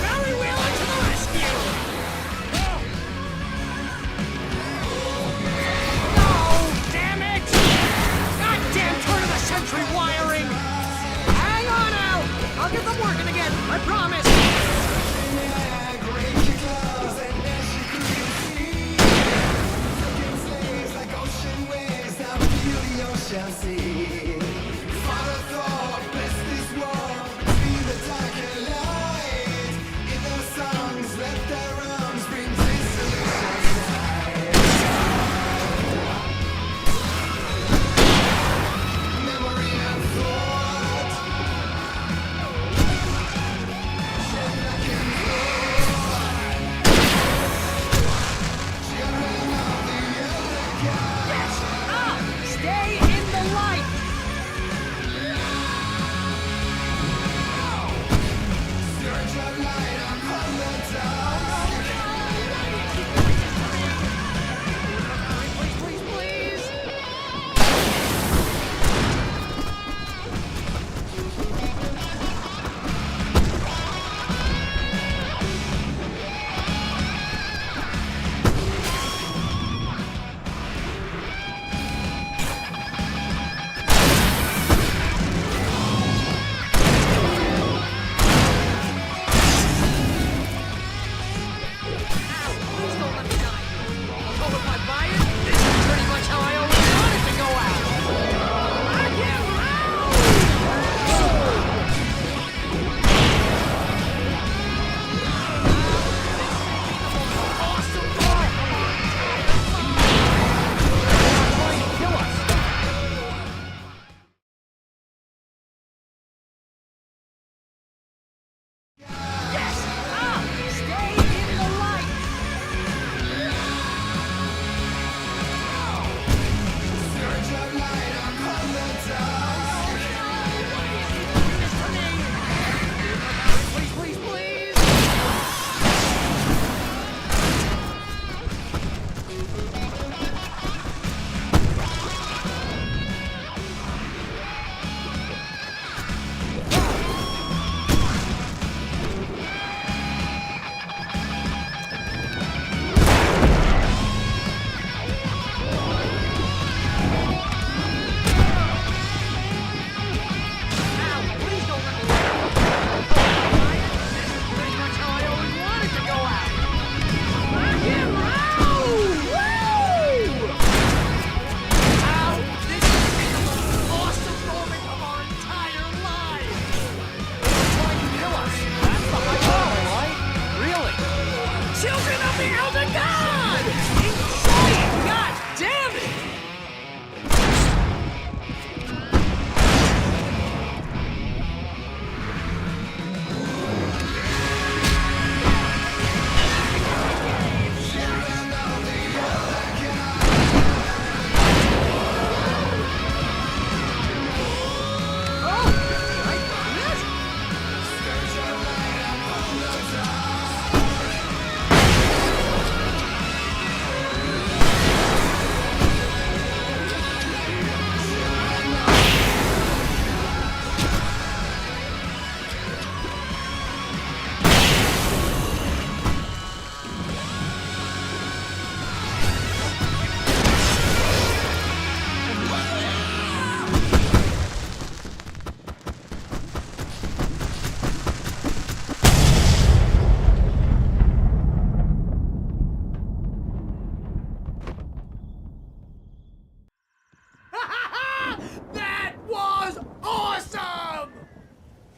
Very Wheeler to the rescue! No! Damn it!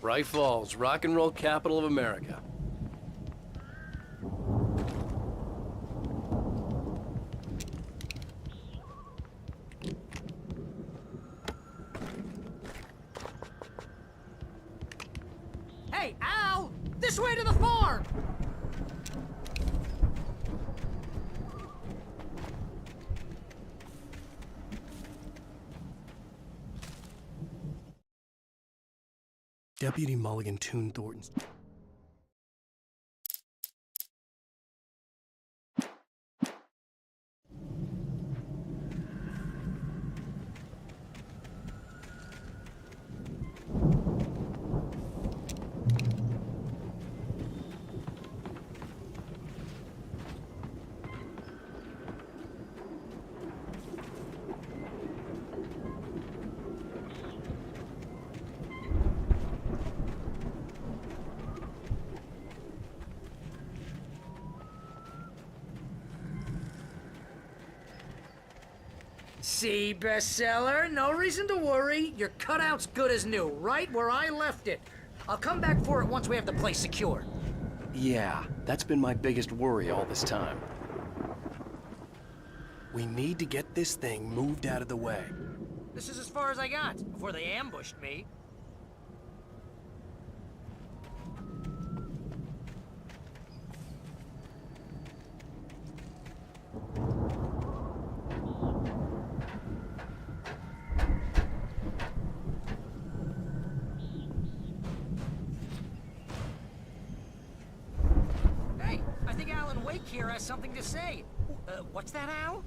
Bright Falls, rock and roll capital of America. Hey, Al! This way to the farm! Deputy Mulligan tuned Thornton's... See, bestseller? No reason to worry. Your cutout's good as new, right where I left it. I'll come back for it once we have the place secure. Yeah, that's been my biggest worry all this time. We need to get this thing moved out of the way. This is as far as I got before they ambushed me. Hey, I think Alan Wake here has something to say. What's that, Al?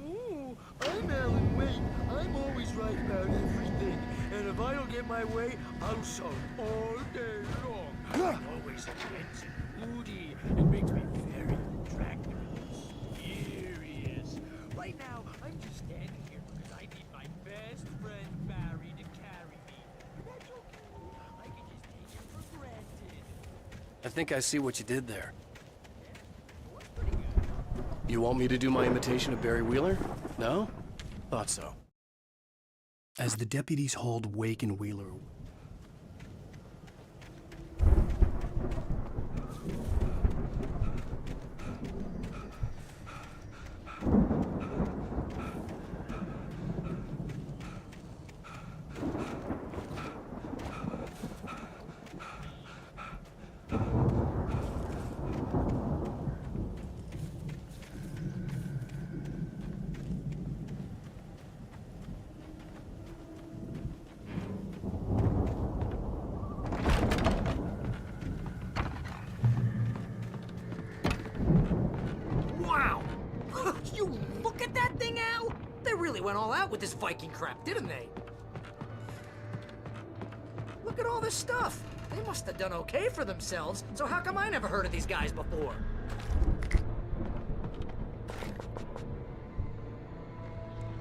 Ooh, I'm Alan Wake. I'm always right about everything. And if I don't get my way, I'll shout all day long. I'm always tense and moody. It makes me very attractive and mysterious. Right now, I'm just standing here because I need my best friend Barry to carry me. But that's okay. I can just take it for granted. I think I see what you did there. You want me to do my imitation of Barry Wheeler? No? Thought so. As the deputies hauled Wake and Wheeler... Wow! You look at that thing, Al! They really went all out with this Viking crap, didn't they? Look at all this stuff. They must have done okay for themselves, so how come I never heard of these guys before?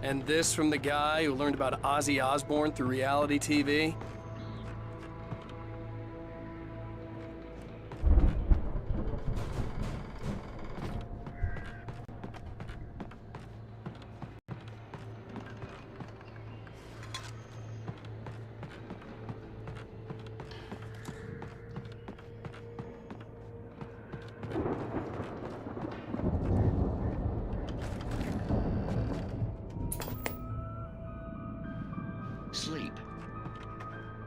And this from the guy who learned about Ozzy Osbourne through reality TV? Sleep.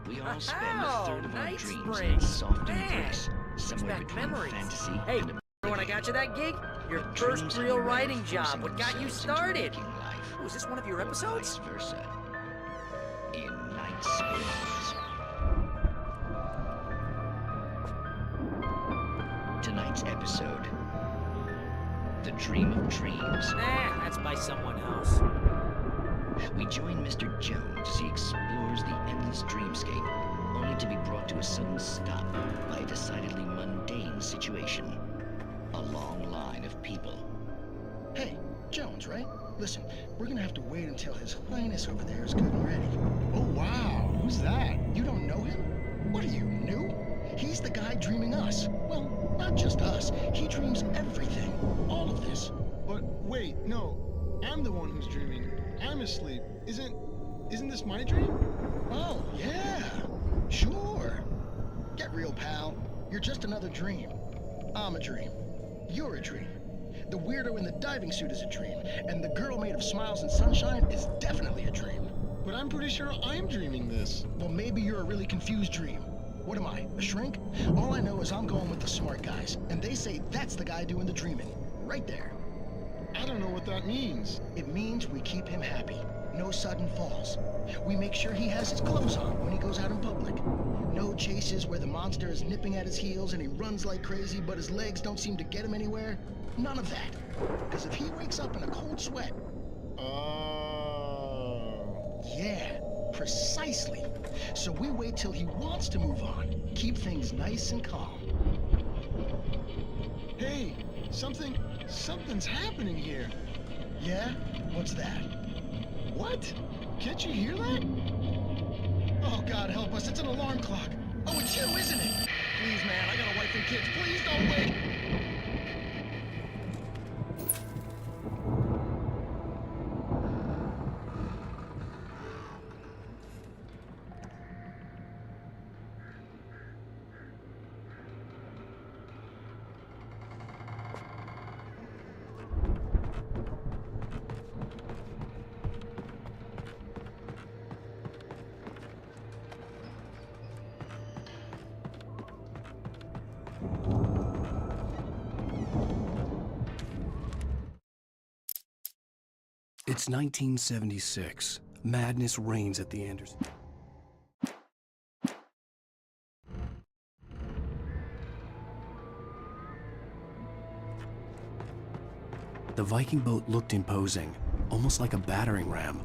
We all spend a third of our Night dreams Spring. in soft Man, embrace, somewhere back between memories. fantasy Hey, and when I got you that gig? Your But first dreams real have a way writing of job. forcing What got you themselves into started? waking life, Was this one of your or episodes? vice versa. In Night Springs. Tonight's episode, The Dream of Dreams. That's by someone else. We join Mr. Jones as he explores the endless dreamscape, only to be brought to a sudden stop by a decidedly mundane situation. A long line of people. Hey, Jones, right? Listen, we're gonna have to wait until His Highness over there is good and ready. Oh, wow. Who's that? You don't know him? What are you, new? He's the guy dreaming us. Well, not just us. He dreams everything. All of this. But wait, no. I'm the one who's dreaming. I'm asleep. Isn't this my dream? Oh, yeah. Sure. Get real, pal. You're just another dream. I'm a dream. You're a dream. The weirdo in the diving suit is a dream, and the girl made of smiles and sunshine is definitely a dream. But I'm pretty sure I'm dreaming this. Well, maybe you're a really confused dream. What am I, a shrink? All I know is I'm going with the smart guys, and they say that's the guy doing the dreaming. Right there. I don't know what that means. It means we keep him happy. No sudden falls. We make sure he has his clothes on when he goes out in public. No chases where the monster is nipping at his heels and he runs like crazy, but his legs don't seem to get him anywhere. None of that. Because if he wakes up in a cold sweat... Oh. Yeah, precisely. So we wait till he wants to move on. Keep things nice and calm. Hey, something's happening here. Yeah? What's that? What? Can't you hear that? Oh, God help us, it's an alarm clock. Oh, it's you, isn't it? Please, man, I got a wife and kids. Please don't wait. It's 1976. Madness reigns at the Anderson. The Viking boat looked imposing, almost like a battering ram.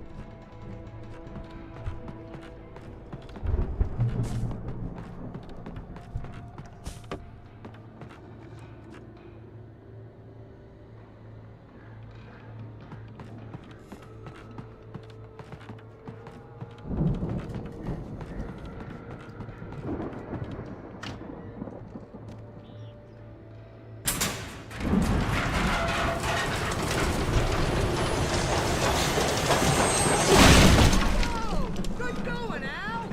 Good going, Al!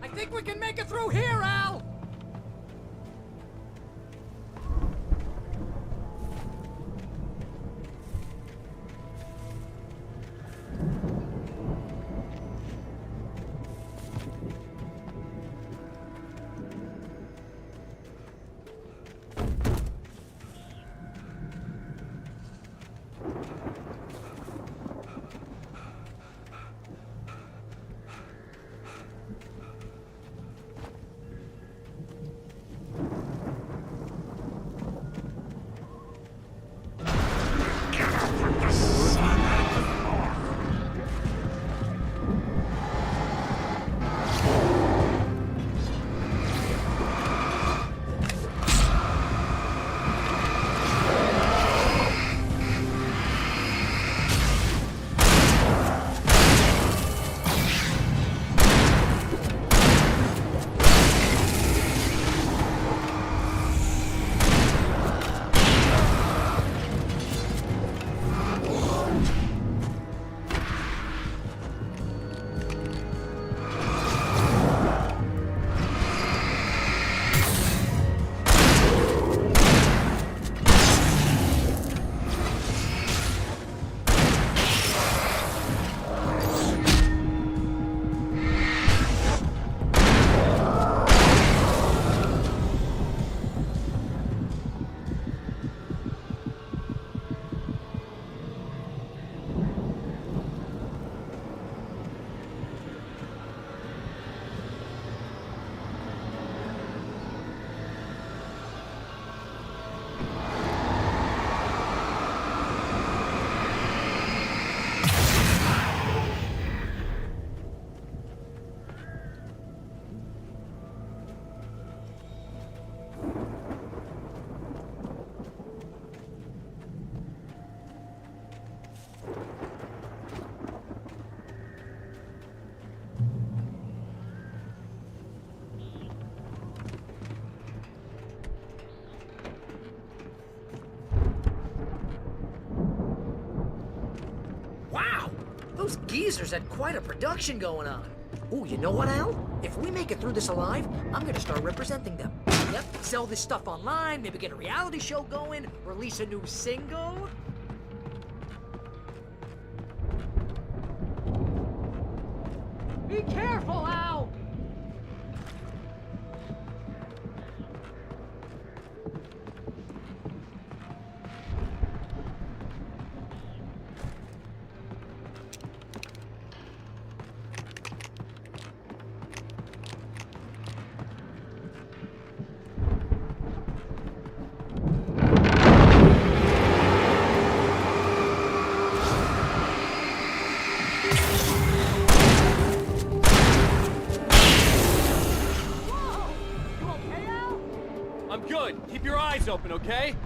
I think we can make it through here, Al! Those geezers had quite a production going on. Ooh, you know what, Al? If we make it through this alive, I'm gonna start representing them. Yep, sell this stuff online, maybe get a reality show going, release a new single. Be careful, Al! I'm good. Keep your eyes open, okay?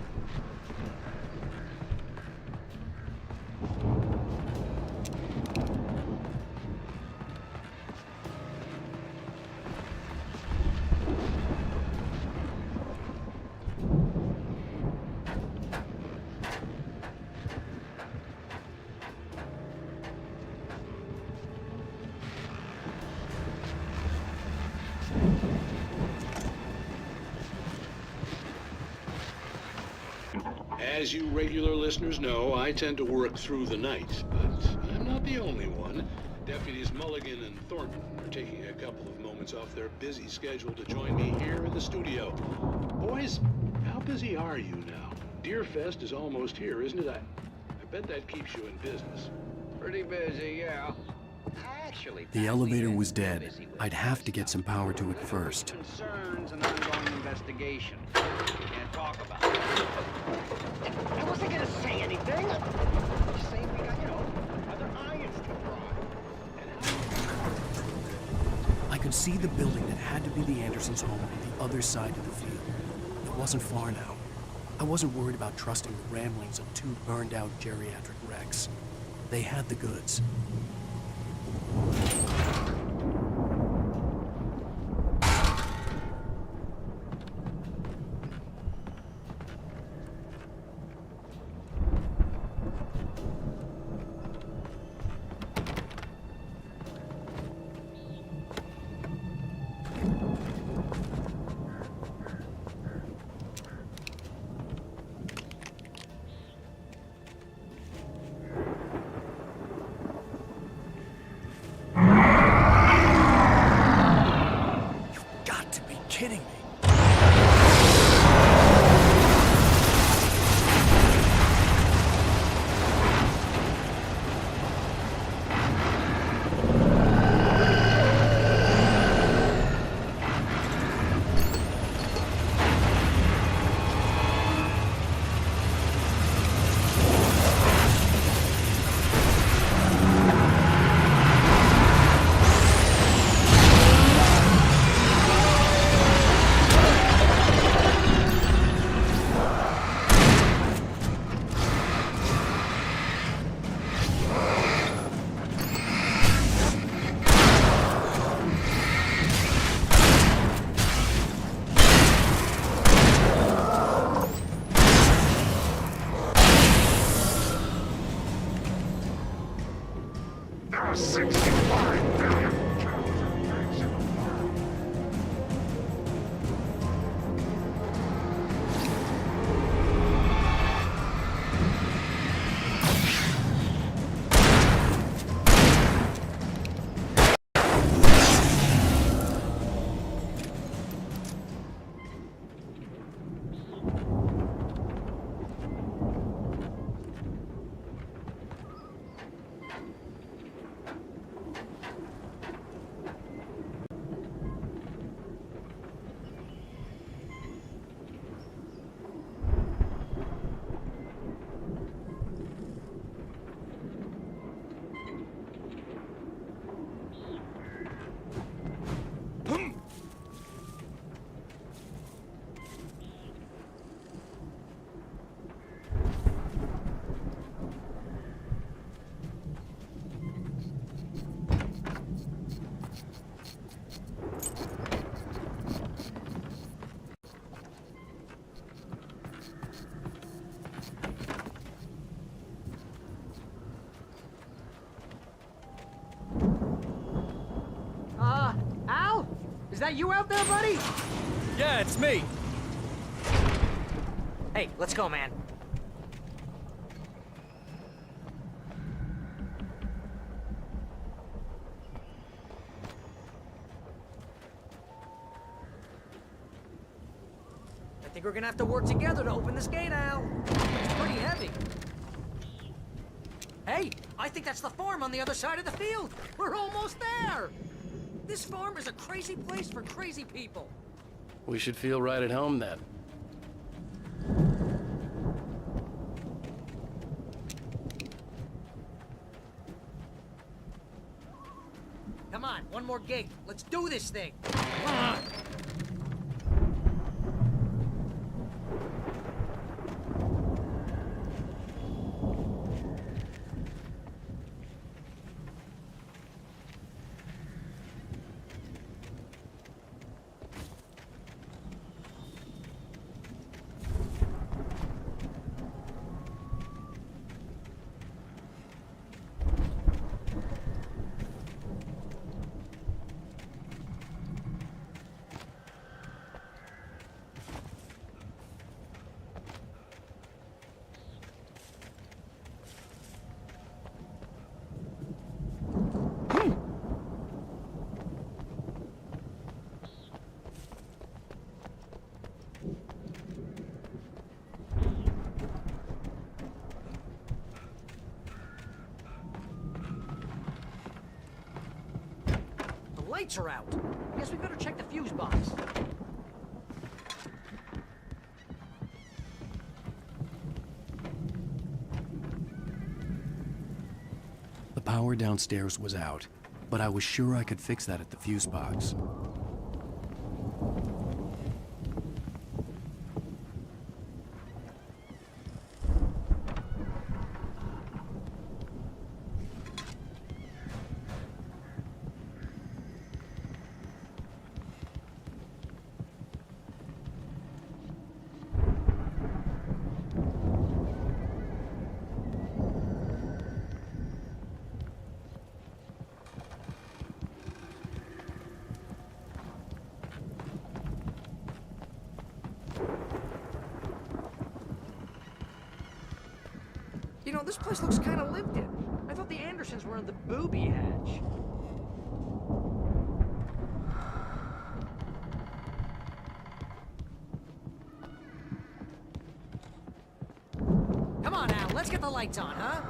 As you regular listeners know, I tend to work through the night, but I'm not the only one. Deputies Mulligan and Thornton are taking a couple of moments off their busy schedule to join me here in the studio. Boys, how busy are you now? Deerfest is almost here, isn't it? I bet that keeps you in business. Pretty busy, yeah. Actually, The elevator was dead. I'd have to get some power to it first. concerns and ongoing investigation. Can't talk about it. I wasn't gonna say anything. Just saying we got, other irons to fry. I could see the building that had to be the Andersons' home on the other side of the field. It wasn't far now. I wasn't worried about trusting the ramblings of two burned-out geriatric wrecks. They had the goods. Is that you out there, buddy? Yeah, it's me. Hey, let's go, man. I think we're gonna have to work together to open this gate, Al. It's pretty heavy. Hey, I think that's the farm on the other side of the field. We're almost there. This farm is a crazy place for crazy people. We should feel right at home then. Come on, one more gate. Let's do this thing. Come on. Lights are out. I guess we better check the fuse box. The power downstairs was out, but I was sure I could fix that at the fuse box. You know, this place looks kind of lived in. I thought the Andersons were in the booby hatch. Come on, Al, let's get the lights on, huh?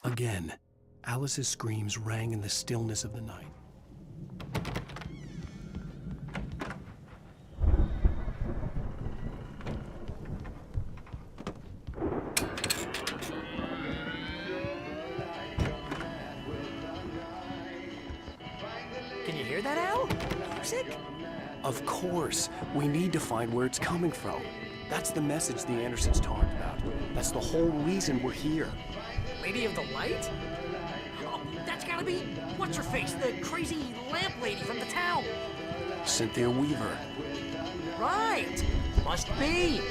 Again, Alice's screams rang in the stillness of the night. Can you hear that, Al? Music? Of course. We need to find where it's coming from. That's the message the Andersons talked about. That's the whole reason we're here. Lady of the Light? Oh, that's gotta be... What's-her-face? The crazy lamp lady from the town. Cynthia Weaver. Right! Must be!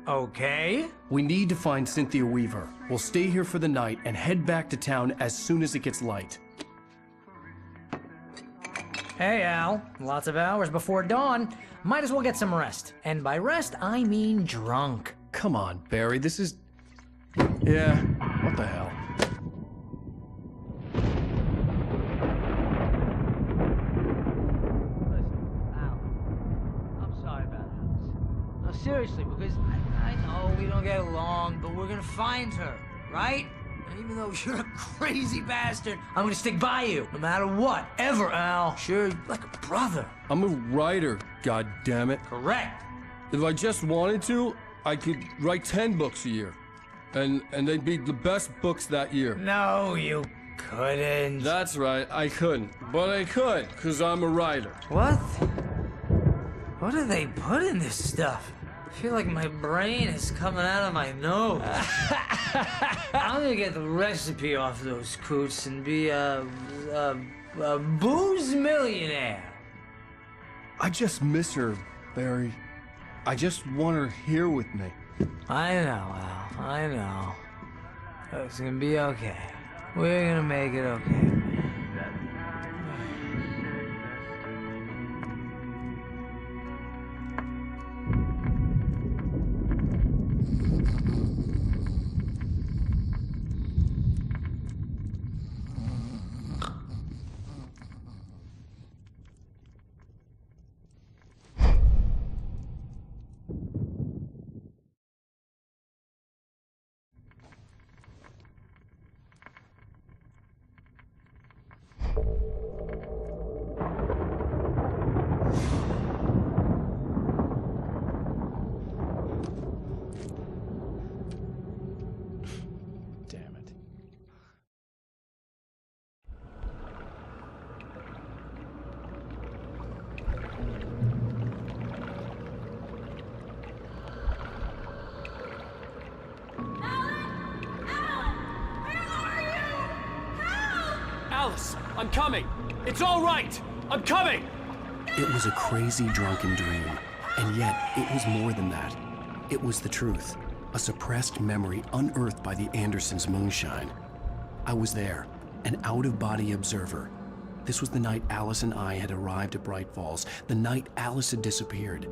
Okay. We need to find Cynthia Weaver. We'll stay here for the night and head back to town as soon as it gets light. Hey, Al. Lots of hours before dawn. Might as well get some rest. And by rest, I mean drunk. Come on, Barry, this is... Yeah, what the hell? No, seriously, because I know we don't get along, but we're gonna find her, right? And even though you're a crazy bastard, I'm gonna stick by you, no matter what, ever, Al. Sure, like a brother. I'm a writer, goddammit. Correct. If I just wanted to, I could write 10 books a year. And they'd be the best books that year. No, you couldn't. That's right, I couldn't. But I could, because I'm a writer. What? What do they put in this stuff? I feel like my brain is coming out of my nose. I'm gonna get the recipe off those coots and be a booze millionaire. I just miss her, Barry. I just want her here with me. I know, Al. I know. It's gonna be okay. We're gonna make it okay. Damn it. Alice, I'm coming. It's all right. I'm coming. It was a crazy drunken dream, and yet it was more than that. It was the truth, a suppressed memory unearthed by the Andersons' moonshine. I was there, an out-of-body observer. This was the night Alice and I had arrived at Bright Falls, the night Alice had disappeared.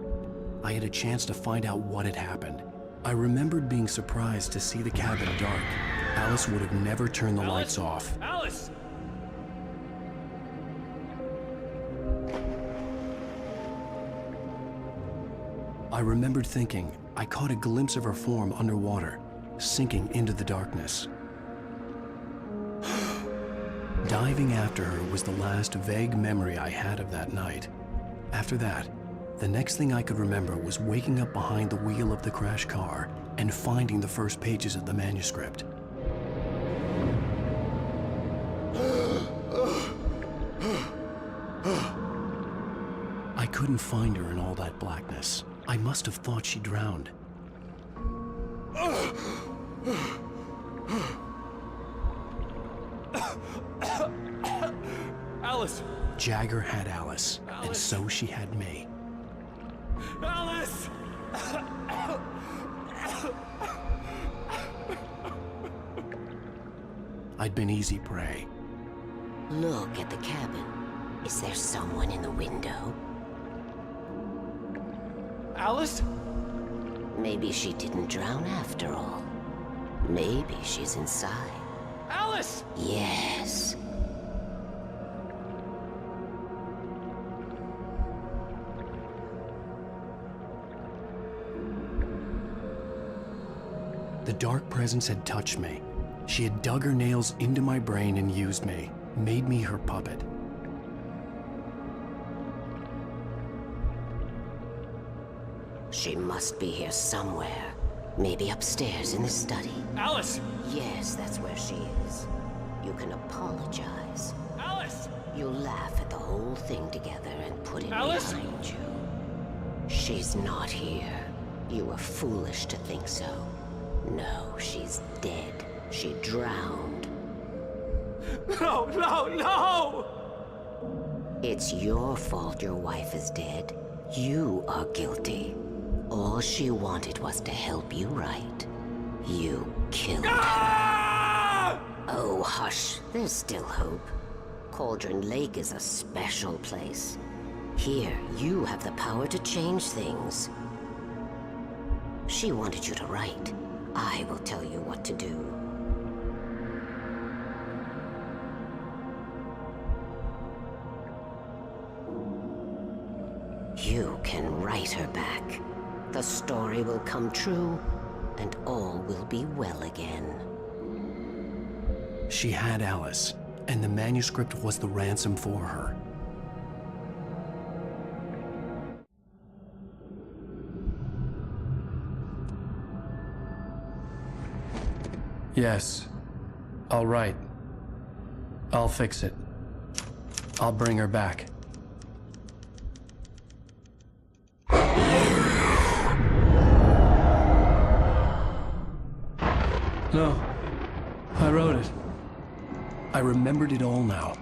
I had a chance to find out what had happened. I remembered being surprised to see the cabin dark. Alice would have never turned the lights off. Alice! I remembered thinking I caught a glimpse of her form underwater, sinking into the darkness. Diving after her was the last vague memory I had of that night. After that, the next thing I could remember was waking up behind the wheel of the crashed car and finding the first pages of the manuscript. I couldn't find her in all that blackness. I must have thought she drowned. Alice! Jagger had Alice, and so she had me. Alice! I'd been easy prey. Look at the cabin. Is there someone in the window? Alice? Maybe she didn't drown after all. Maybe she's inside. Alice! Yes. The dark presence had touched me. She had dug her nails into my brain and used me, made me her puppet. She must be here somewhere. Maybe upstairs in the study. Alice! Yes, that's where she is. You can apologize. Alice! You'll laugh at the whole thing together and put it Alice? behind you. She's not here. You were foolish to think so. No, she's dead. She drowned. No, no, no! It's your fault your wife is dead. You are guilty. All she wanted was to help you right. You killed her. Oh, hush. There's still hope. Cauldron Lake is a special place. Here, you have the power to change things. She wanted you to write. I will tell you what to do. You can write her back. The story will come true, and all will be well again. She had Alice, and the manuscript was the ransom for her. Yes. All right. I'll fix it. I'll bring her back. No, I wrote it. I remembered it all now.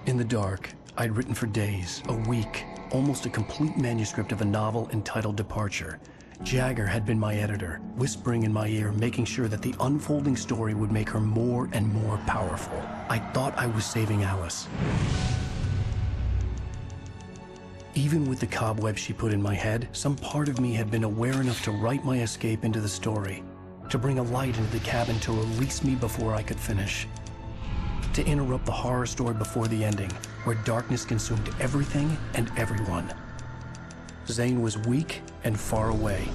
In the dark, I'd written for days, a week, almost a complete manuscript of a novel entitled Departure. Jagger had been my editor, whispering in my ear, making sure that the unfolding story would make her more and more powerful. I thought I was saving Alice. Even with the cobwebs she put in my head, some part of me had been aware enough to write my escape into the story, to bring a light into the cabin to release me before I could finish, to interrupt the horror story before the ending, where darkness consumed everything and everyone. Zane was weak and far away,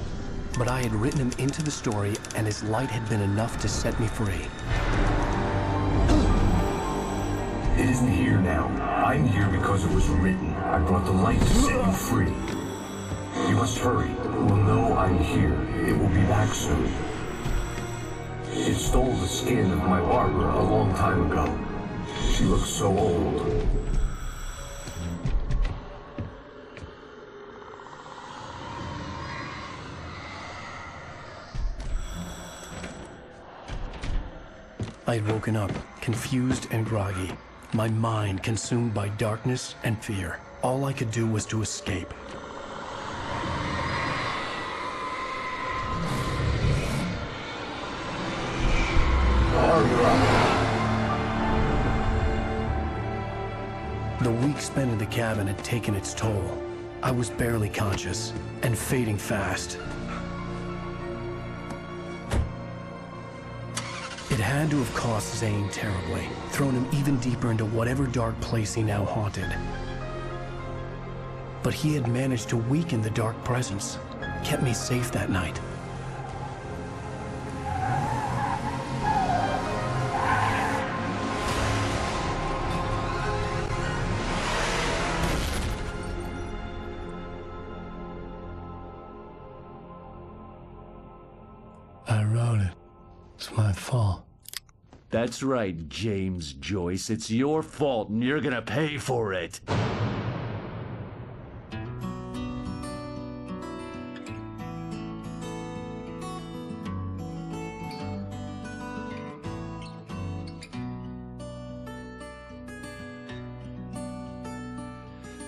but I had written him into the story, and his light had been enough to set me free. It isn't here now. I'm here because it was written. I brought the light to set you free. You must hurry. It will know I'm here. It will be back soon. It stole the skin of my Barbara a long time ago. She looks so old. I had woken up, confused and groggy, my mind consumed by darkness and fear. All I could do was to escape. The week spent in the cabin had taken its toll. I was barely conscious, and fading fast. It had to have cost Zane terribly, thrown him even deeper into whatever dark place he now haunted. But he had managed to weaken the dark presence, kept me safe that night. I wrote it. It's my fault. That's right, James Joyce. It's your fault, and you're gonna pay for it.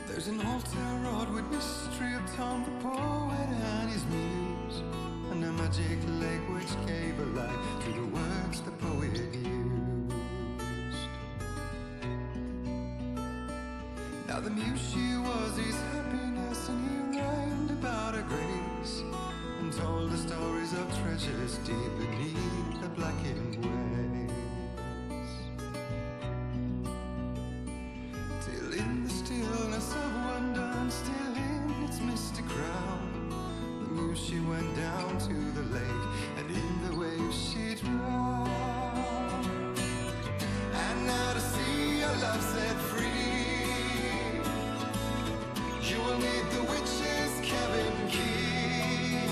There's an old town road with mystery of Tom the poet and his muse, and a magic lake which gave a light to the words the poet used. Now the muse she was his happiness, and he rhymed about her grace, and told the stories of treasures deep beneath the blackened waves. Till in the stillness of wonder, and still in its misty crown, the muse she went down to the lake, and in the waves she drowned. And now to see your love set free, you will need the witch's cabin key.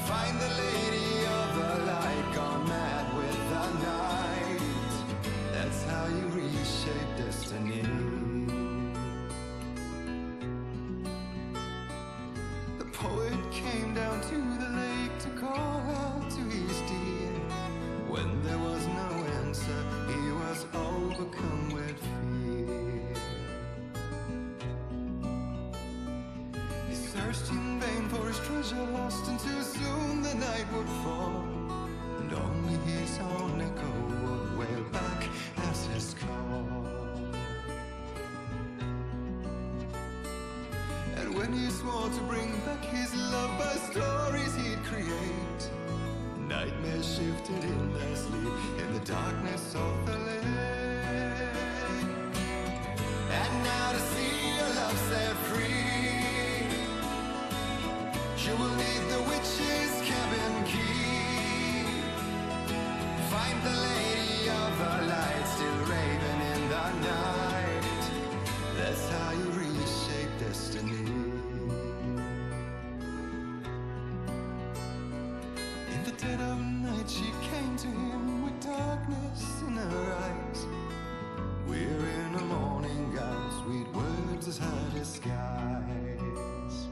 Find the lady of the light, gone mad with the night. That's how you reshape destiny. The poet came down to the lake to call out to his dear. When there was no answer, he was overcome with fear. He searched in vain for his treasure lost, and too soon the night would fall, and only his own echo would wail back as his call. And when he swore to bring back his love by stories he'd create, nightmares shifted in their sleep in the darkness of the lake. And now to see your love set free, you will need the witch's cabin key. Find the lady of the light, still raving in the night. That's how you reshape destiny. In the dead of night she came to him with darkness in her eyes, We're in a morning gown, sweet words as her disguise.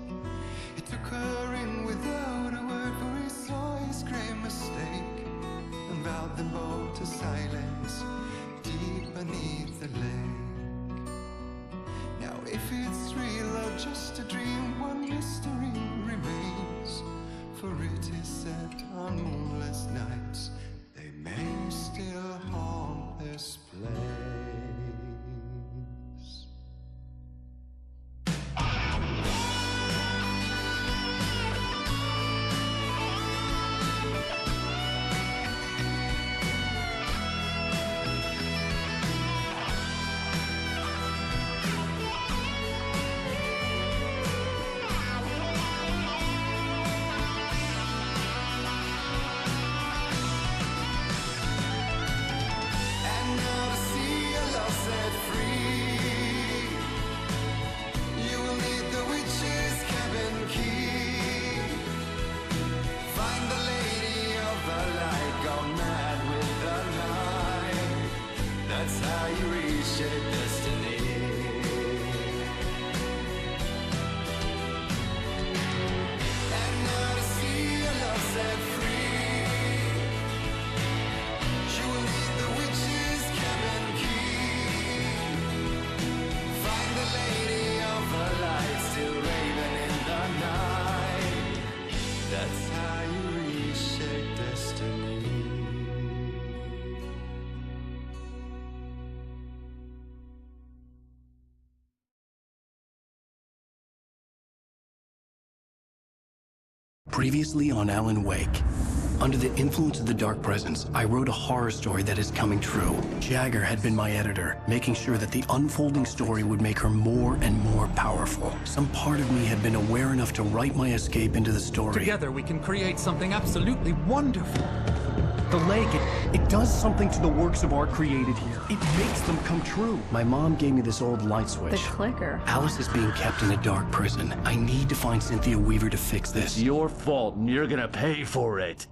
He took her in without a word, for he saw his grave mistake, and vowed them both to silence deep beneath the lake. Now if it's real or just a dream, one mystery remains, for it is said on moonless nights they may still haunt this place. That's how you reach your destiny. And now to see your love set free, you will need the witch's cabin key. Find the lady of the light still raving in the night. That's how you reach your destiny. Previously on Alan Wake. Under the influence of the dark presence, I wrote a horror story that is coming true. Jagger had been my editor, making sure that the unfolding story would make her more and more powerful. Some part of me had been aware enough to write my escape into the story. Together we can create something absolutely wonderful. The lake, it does something to the works of art created here. It makes them come true. My mom gave me this old light switch. The clicker. Alice is being kept in a dark prison. I need to find Cynthia Weaver to fix this. It's your fault, and you're gonna pay for it.